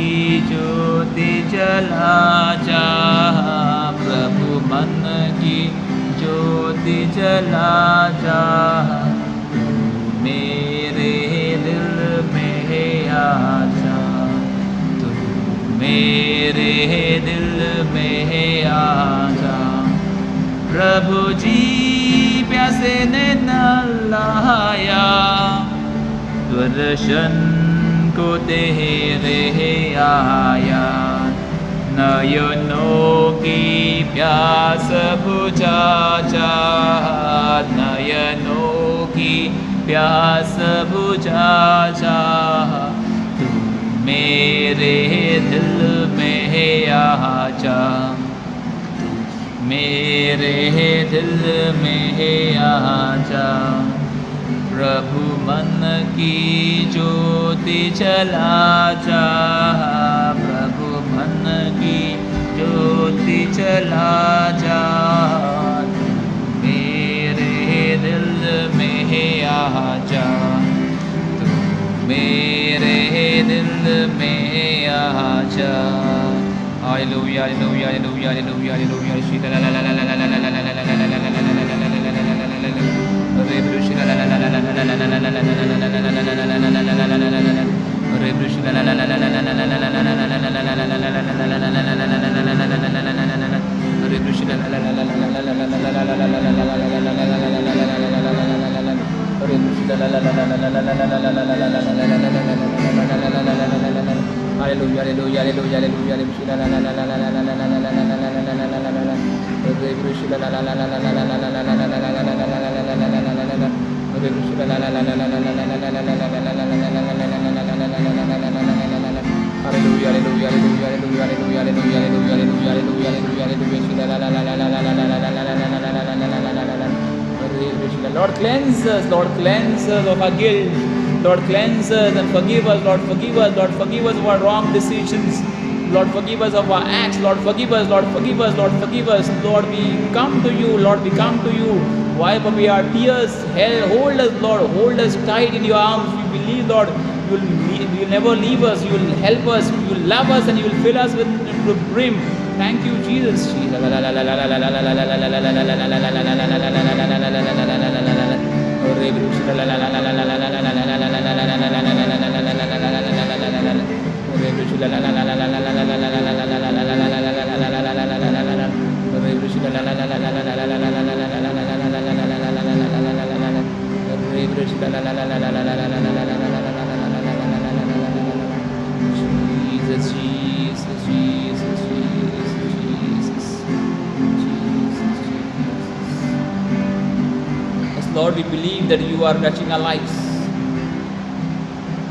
ज्योति जला जा, प्रभु मन की ज्योति जला जा, तू मेरे दिल में आ जा, तू मेरे दिल में आ जा। प्रभु जी प्यासे ने न लाया, दर्शन को तेरे आया, नयनों की प्यास बुझा जा, नयनों की प्यास बुझा जा, तू मेरे दिल में आ जा, तू मेरे दिल में आ जा। प्रभु मन की ज्योति जला जा, प्रभु मन की ज्योति जला जा, तू मेरे दिल में आ जा, तू मेरे दिल में आ जा। Hallelujah hallelujah hallelujah hallelujah hallelujah. श्री ला ला ला ला ला ला ला ला ला ला ला ला ला ला ला रे ब्रुश ला ला ला ला ला ला ला ला ला ला ला ला रे ब्रुश ला ला ला ला ला ला ला ला ला ला रे ब्रुश ला ला ला ला ला ला ला ला रे ब्रुश ला ला ला ला ला ला ला। हालेलुया हालेलुया हालेलुया हालेलुया ला ला ला ला ला ला ला ला ला ला ला रे ब्रुश ला ला ला ला ला ला ला ला ला ला ला ला रे ब्रुश ला ला ला ला ला ला ला ला ला ला hallelujah hallelujah hallelujah hallelujah hallelujah hallelujah hallelujah hallelujah hallelujah hallelujah ला ला ला ला ला ला ला ला ला ला। Lord, cleanse us, Lord, cleanse us of our guilt. Lord, cleanse us and forgive us. Lord, forgive us. Lord, forgive us of our wrong decisions. Lord, forgive us of our acts. Lord, forgive us. Lord, forgive us. Lord, forgive us. Lord, we come to you. Lord, we come to you. Wipe away our tears. Hold us, Lord. Hold us tight in your arms. We believe, Lord, you will never leave us. You will help us. You will love us and you will fill us with the brim. Thank you, Jesus. Jesus, Jesus, Jesus, Jesus, yes, Lord, we believe that you are touching our lives.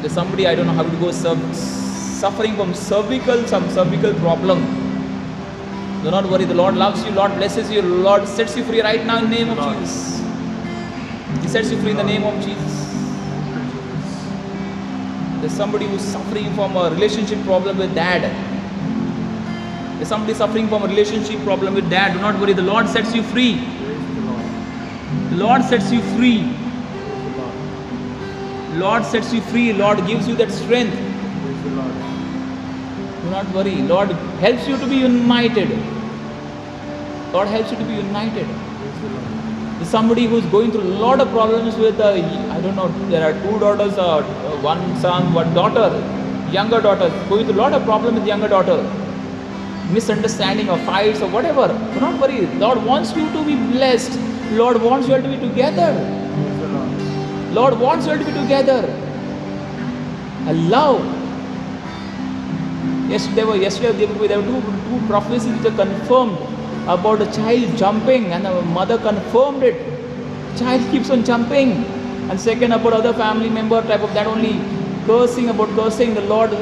There's somebody, I don't know how to go, suffering from some cervical problem. Do not worry, the Lord loves you, Lord blesses you, Lord sets you free right now in the name of Jesus. He sets you free in the name of Jesus. There's somebody who's suffering from a relationship problem with dad. There's somebody suffering from a relationship problem with dad. Do not worry, the Lord sets you free. The Lord sets you free. Lord sets you free. Lord gives you that strength. Do not worry. Lord helps you to be united. Lord helps you to be united. There's somebody who's going through a lot of problems with, I don't know, there are two daughters, one son, one daughter. younger daughters, going through a lot of problem with younger daughter, misunderstanding or fights or whatever. Do not worry. Lord wants you to be blessed. Lord wants you all to be together. Praise the Lord. Lord wants you all to be together. A love. Yesterday there were two prophecies which are confirmed about a child jumping, and the mother confirmed it. Child keeps on jumping. And second, about other family member type of that only, cursing. The Lord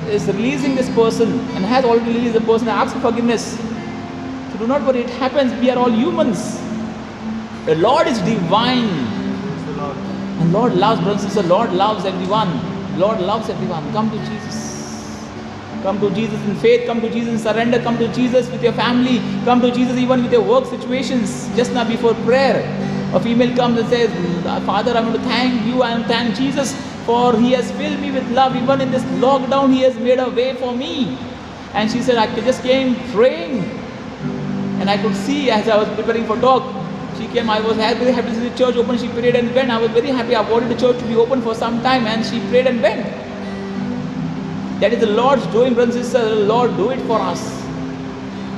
is releasing this person and has already released the person. Ask for forgiveness. So do not worry, it happens. We are all humans. The Lord is divine. Praise the Lord. And Lord loves, brothers and sisters. Lord loves everyone. Lord loves everyone. Come to Jesus. Come to Jesus in faith. Come to Jesus in surrender. Come to Jesus with your family. Come to Jesus even with your work situations. Just now before prayer, a female comes and says, Father, I want to thank you and thank Jesus for He has filled me with love. Even in this lockdown, He has made a way for me. And she said, I just came praying. And I could see as I was preparing for talk, she came, I was very happy to see the church open. She prayed and went. I was very happy. I wanted the church to be open for some time, and she prayed and went. That is the Lord's doing, brothers and sisters. Let the Lord do it for us.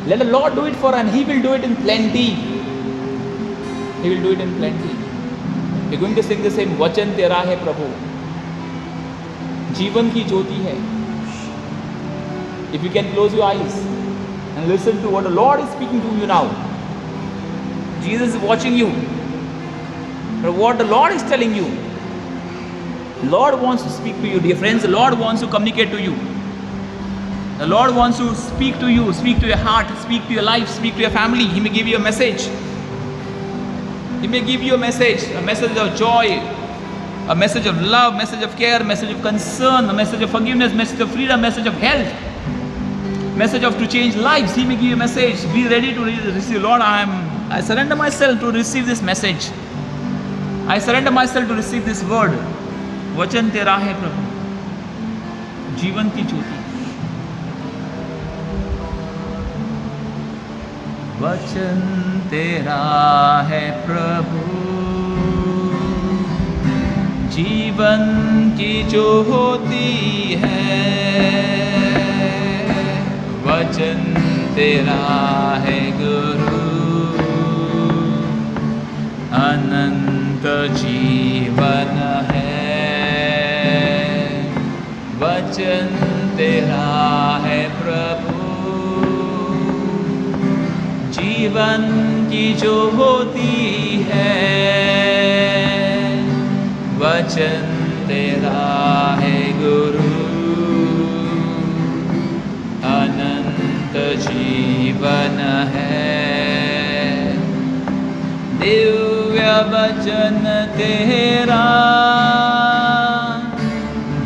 Let the Lord do it for us, and He will do it in plenty. He will do it in plenty. We are going to sing the same, वचन तेरा है प्रभु, जीवन की ज्योति है. If you can close your eyes and listen to what the Lord is speaking to you now. Jesus is watching you. But what the Lord is telling you, Lord wants to speak to you, dear friends. The Lord wants to communicate to you. The Lord wants to speak to you, speak to your heart, speak to your life, speak to your family. He may give you a message. He may give you a message of joy, a message of love, message of care, message of concern, a message of forgiveness, message of freedom, message of health, message of to change lives. He may give you a message. Be ready to receive. Lord, I surrender myself to receive this message. I surrender myself to receive this word. वचन तेरा है प्रभु, जीवन की ज्योति. वचन तेरा है प्रभु, जीवन की ज्योति है. वचन तेरा है गुरु, अनंत जीवन है. वचन तेरा है प्रभु, जीवन की ज्योति है. वचन तेरा है गुरु, अनंत जीवन है. दिव्य वचन तेरा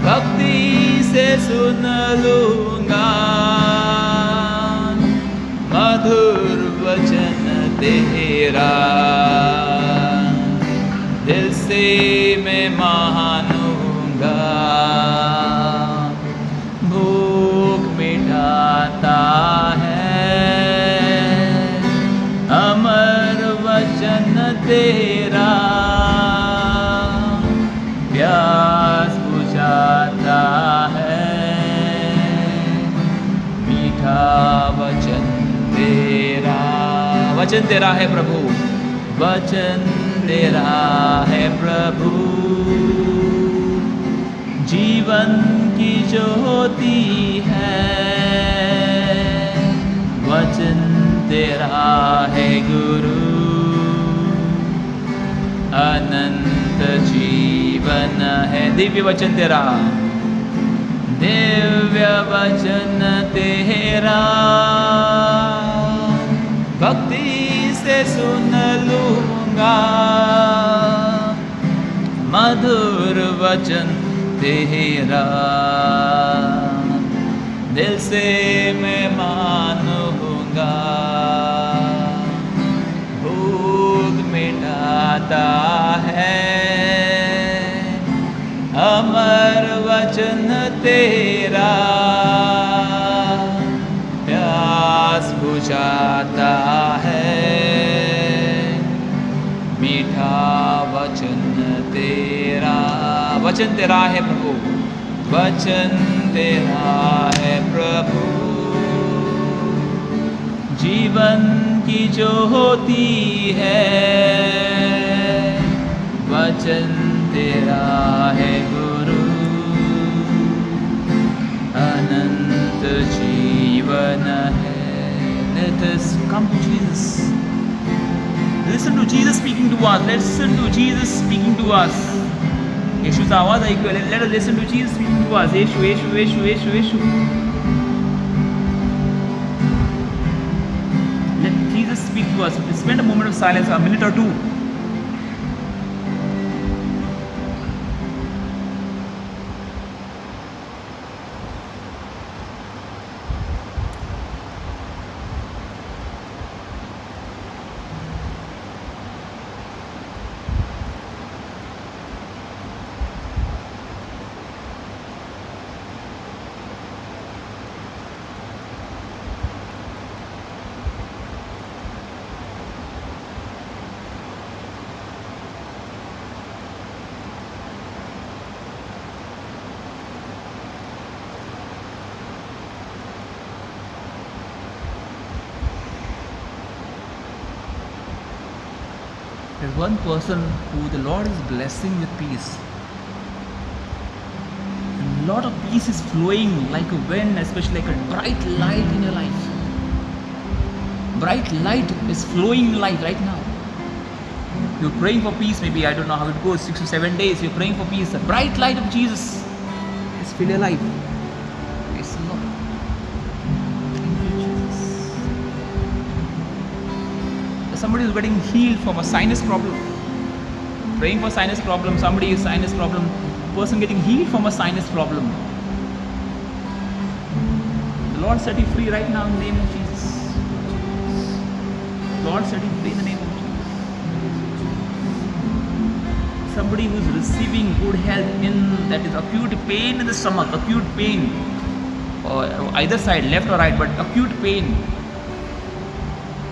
भक्ति से सुन लूँगा. मधुर वचन तेरा दिल से मैं मानूँगा. भूख मिटाता है अमर वचन तेरा. प्यास बुझाता है मीठा वचन तेरा. वचन तेरा है प्रभु, वचन तेरा है प्रभु, जीवन की ज्योति है. वचन तेरा है गुरु, अनंत जीवन है. दिव्य वचन तेरा, दिव्य वचन तेरा भक्ति से सुन लूँगा. मधुर वचन तेरा दिल से मैं मानूँगा. भूख मिटाता है अमर वचन तेरा. प्यास बुझाता है मीठा वचन तेरा. वचन तेरा है प्रभु, वचन तेरा है प्रभु, जीवन की ज्योति है, वचन तेरा है गुरु, अनंत जीवन है. Let us come to Jesus. Listen to Jesus speaking to us. Listen to Jesus speaking to us. येशूचा आवाज ऐकूया. Let us listen to Jesus speaking to us. Yeshu Yeshu Yeshu Yeshu Yeshu. Let Jesus speak to us. Spend a moment of silence, a minute or two. There's one person who the Lord is blessing with peace. And a lot of peace is flowing like a wind, especially like a bright light in your life. Bright light is flowing in life right now. You're praying for peace, maybe I don't know how it goes, 6 to 7 days. You're praying for peace. The bright light of Jesus is filled your life. Praise the Lord. Thank you, Jesus. Somebody is getting healed from a sinus problem. Praying for sinus problem. Somebody is sinus problem. Person getting healed from a sinus problem. The Lord set you free right now in the name of Jesus. Lord set you free in the name of Jesus. Somebody who is receiving good health in that is acute pain in the stomach, acute pain, or either side, left or right, but acute pain.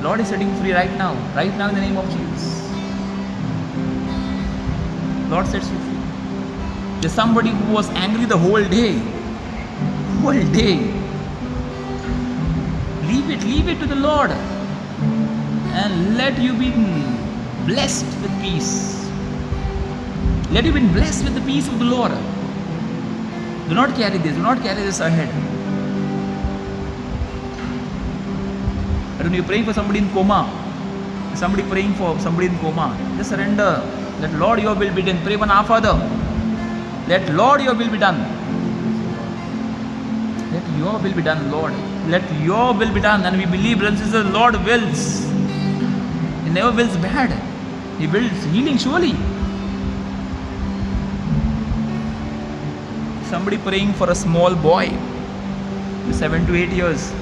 Lord is setting free right now in the name of Jesus. Lord sets you free. There's somebody who was angry the whole day. Leave it to the Lord and let you be blessed with peace. Let you be blessed with the peace of the Lord. Do not carry this ahead. I don't know, you're praying for somebody in coma. Somebody praying for somebody in coma. Just surrender. Let Lord your will be done. Pray one our Father. Let Lord your will be done. Let your will be done, Lord. Let your will be done. And we believe, brothers and sisters, the Lord wills. He never wills bad. He wills healing surely. Somebody praying for a small boy, 7 to 8 years.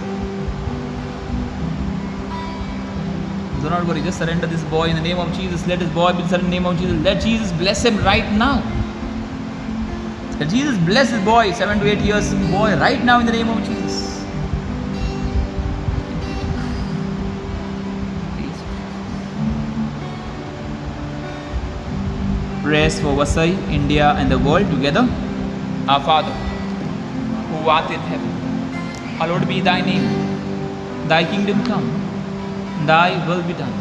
Do not worry, just surrender this boy in the name of Jesus. Let this boy be surrendered in the name of Jesus. Let Jesus bless him right now. Let Jesus bless this boy, 7 to 8 years boy, right now in the name of Jesus. Prayers for Vasai, India and the world together. Our Father, who art in heaven, hallowed be thy name. Thy kingdom come. Thy will be done,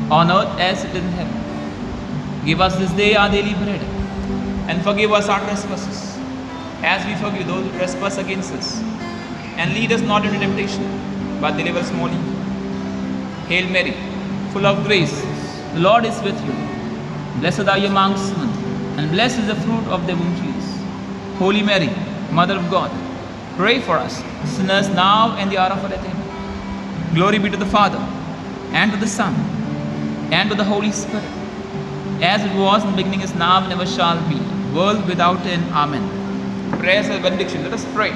on earth as it is in heaven. Give us this day our daily bread, and forgive us our trespasses, as we forgive those who trespass against us. And lead us not into temptation, but deliver us from all evil. Hail Mary, full of grace, the Lord is with you. Blessed are you amongst women, and blessed is the fruit of thy womb, Jesus. Holy Mary, Mother of God, pray for us, sinners now and the hour of our death. Amen. Glory be to the Father, and to the Son, and to the Holy Spirit, as it was in the beginning, is now, and ever shall be, world without end. Amen. Prayers and benediction. Let us pray.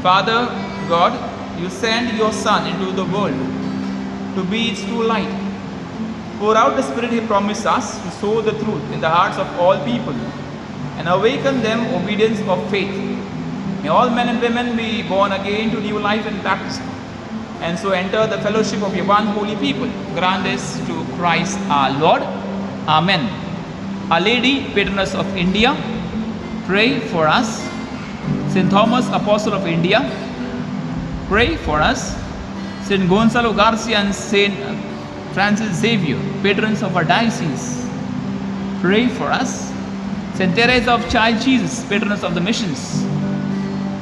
Father God, you send your Son into the world to be its true light. Pour out the Spirit He promised us to sow the truth in the hearts of all people and awaken them obedience of faith. May all men and women be born again to new life and baptism, and so enter the fellowship of your one holy people. Grant this to Christ our Lord. Amen. Our Lady, Patroness of India, Pray for us. St. Thomas, Apostle of India, pray for us. St. Gonzalo Garcia and St. Francis Xavier, patrons of our diocese, pray for us. St. Teresa of Child Jesus, patroness of the missions,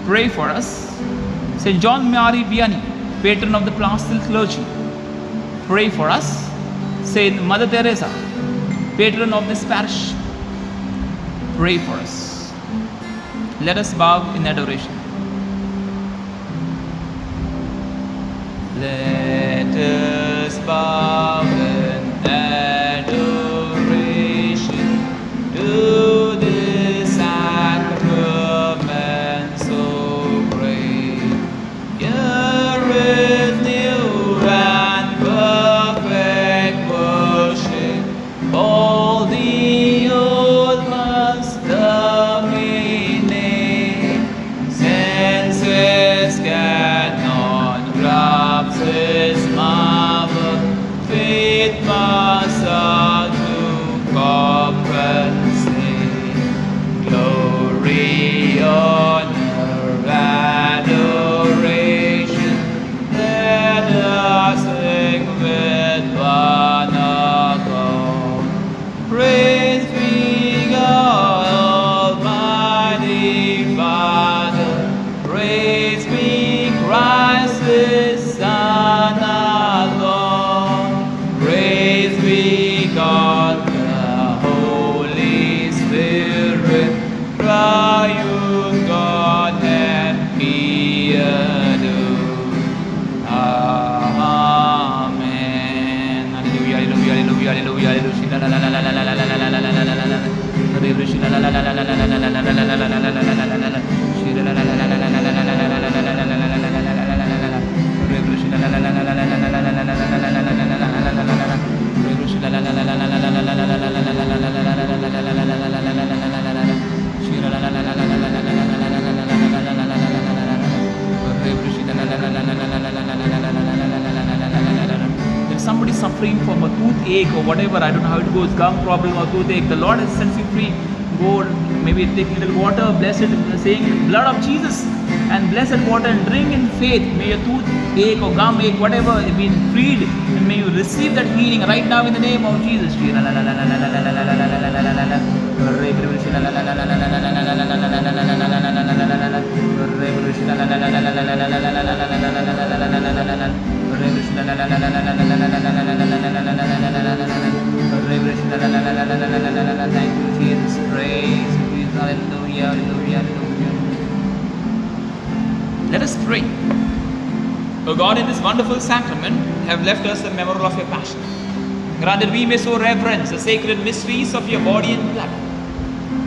pray for us. St. John Mary Vianney, patron of the pastoral clergy, pray for us. St. Mother Teresa, patron of this parish, pray for us. Let us bow in adoration. Let us bow in adoration to this sacrament so great. Here is new and perfect worship. All the old must terminate. Senses cannot grasp His marvel. Faith must to compensate. Glory, honor, adoration. Let us sing with one accord. Praise be God Almighty Father. Praise be Christ His Son alone. Praise be God the Holy Spirit. Triune Godhead He adored. Amen. Hallelujah, hallelujah, hallelujah, hallelujah, hallelujah. La la la la la la la la la la la la la la. Hallelujah, la la la la la la la la la la la la la la la. Shira la la la la la la la la la la la la la la la la. Hallelujah, la la la la la la la la la la la la la la la. Hallelujah, la la la la la la la la la la la la la la. Shira la la la la la la la la la la la la la la la. If somebody is suffering from a toothache or whatever, I don't know how it goes, gum problem or toothache, the Lord has set you free. Go, maybe take a little water, bless it, saying blood of Jesus, and blessed water, and drink in faith. May your toothache or gum ache, whatever, be freed, and may you receive that healing right now in the name of Jesus. Thank you, Jesus. Praise you, Jesus. Hallelujah, hallelujah, hallelujah. Let us pray. O God, in this wonderful sacrament, have left us the memorial of your passion. Grant that we may so reverence the sacred mysteries of your body and blood,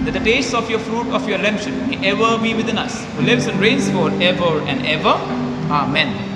that the taste of your fruit of your redemption may ever be within us, who lives and reigns forever and ever. Amen.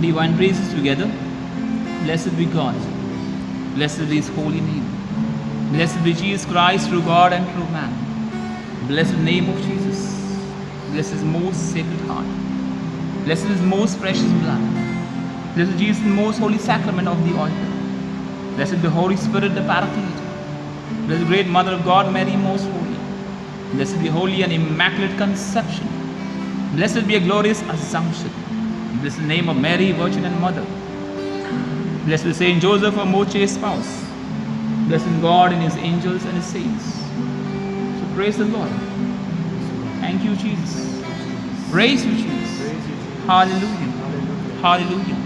Divine praises together. Blessed be God. Blessed be His holy name. Blessed be Jesus Christ, true God and true man. Blessed name of Jesus. Blessed His most sacred heart. Blessed His most precious blood. Blessed Jesus, the most holy sacrament of the altar. Blessed the Holy Spirit, the Paraclete. Blessed great Mother of God, Mary most holy. Blessed be holy and immaculate conception. Blessed be a glorious assumption. Blessed name of Mary, Virgin and Mother. Blessed be Saint Joseph, her most chaste spouse. Blessed God in His angels and His saints. So praise the Lord. Thank you, Jesus. Praise you, Jesus. Hallelujah. Hallelujah.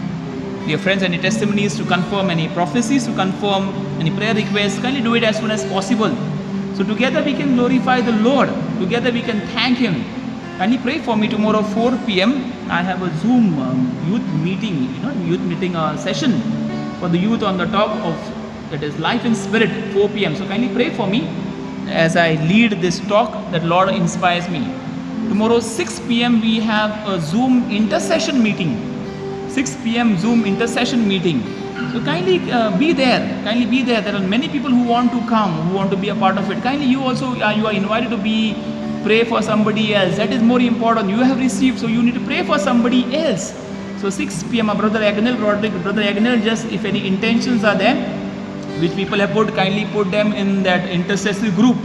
Dear friends, any testimonies to confirm, any prophecies to confirm, any prayer requests, kindly do it as soon as possible. So together we can glorify the Lord. Together we can thank Him. Kindly pray for me tomorrow 4 p.m. I have a Zoom youth meeting, session for the youth on the top of, that is Life in Spirit, 4 p.m. So kindly pray for me as I lead this talk, that Lord inspires me. Tomorrow 6 p.m. we have a Zoom intercession meeting. 6 p.m. Zoom intercession meeting. So kindly be there. Kindly be there. There are many people who want to come, who want to be a part of it. Kindly you also, you are invited to pray for somebody else. That is more important. You have received, so you need to pray for somebody else. So 6 p.m. Brother Agnel, just if any intentions are there, which people have put, kindly put them in that intercessory group.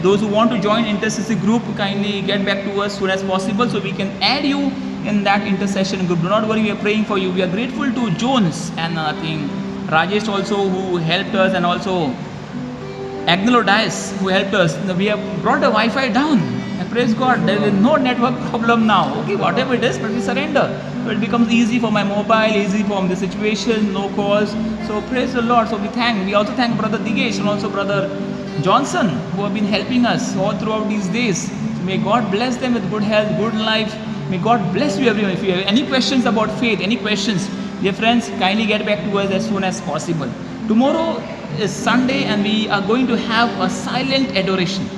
Those who want to join intercessory group, kindly get back to us as soon as possible so we can add you in that intercession group. Do not worry, we are praying for you. We are grateful to Jones and I think Rajesh also, who helped us, and also Agnel Dias who helped us. We have brought the Wi-Fi down, and praise God, there is no network problem now. Okay, whatever it is, but we surrender. So it becomes easy for my mobile, easy from the situation, no calls. So praise the Lord. So we also thank Brother Digesh and also Brother Johnson, who have been helping us all throughout these days. So may God bless them with good health, good life. May God bless you everyone. If you have any questions about faith, any questions, dear friends, kindly get back to us as soon as possible. Tomorrow is Sunday and we are going to have a silent adoration.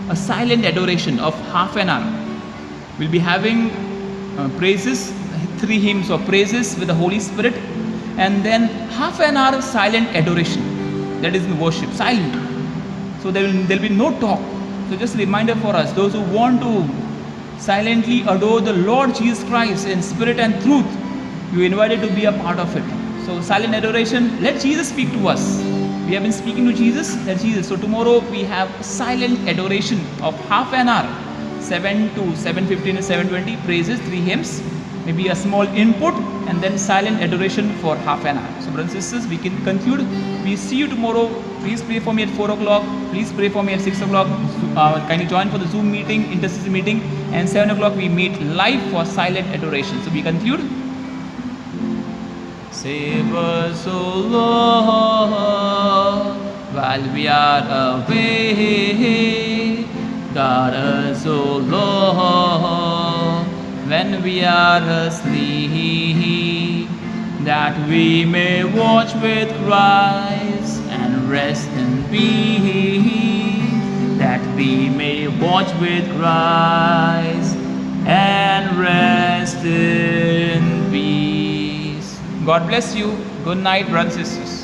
A silent adoration of half an hour. We'll be having praises, 3 hymns of praises with the Holy Spirit, and then half an hour of silent adoration. That is in worship, silent. So there'll be no talk. So just a reminder for us, those who want to silently adore the Lord Jesus Christ in spirit and truth, you're invited to be a part of it. So silent adoration, let Jesus speak to us. We have been speaking to Jesus, let Jesus. So tomorrow we have silent adoration of half an hour, 7 to 7:15 and 7:20, praises, 3 hymns, maybe a small input, and then silent adoration for half an hour. So brothers and sisters, we can conclude. We see you tomorrow. Please pray for me at 4 o'clock. Please pray for me at 6 o'clock. Kindly join for the Zoom meeting, intercessory meeting, and 7 o'clock we meet live for silent adoration. So we conclude. Save us, O Lord, while we are away. Guard us, O Lord, when we are asleep, that we may watch with Christ and rest in peace. That we may watch with Christ and rest in peace. God bless you. Good night, brothers and sisters.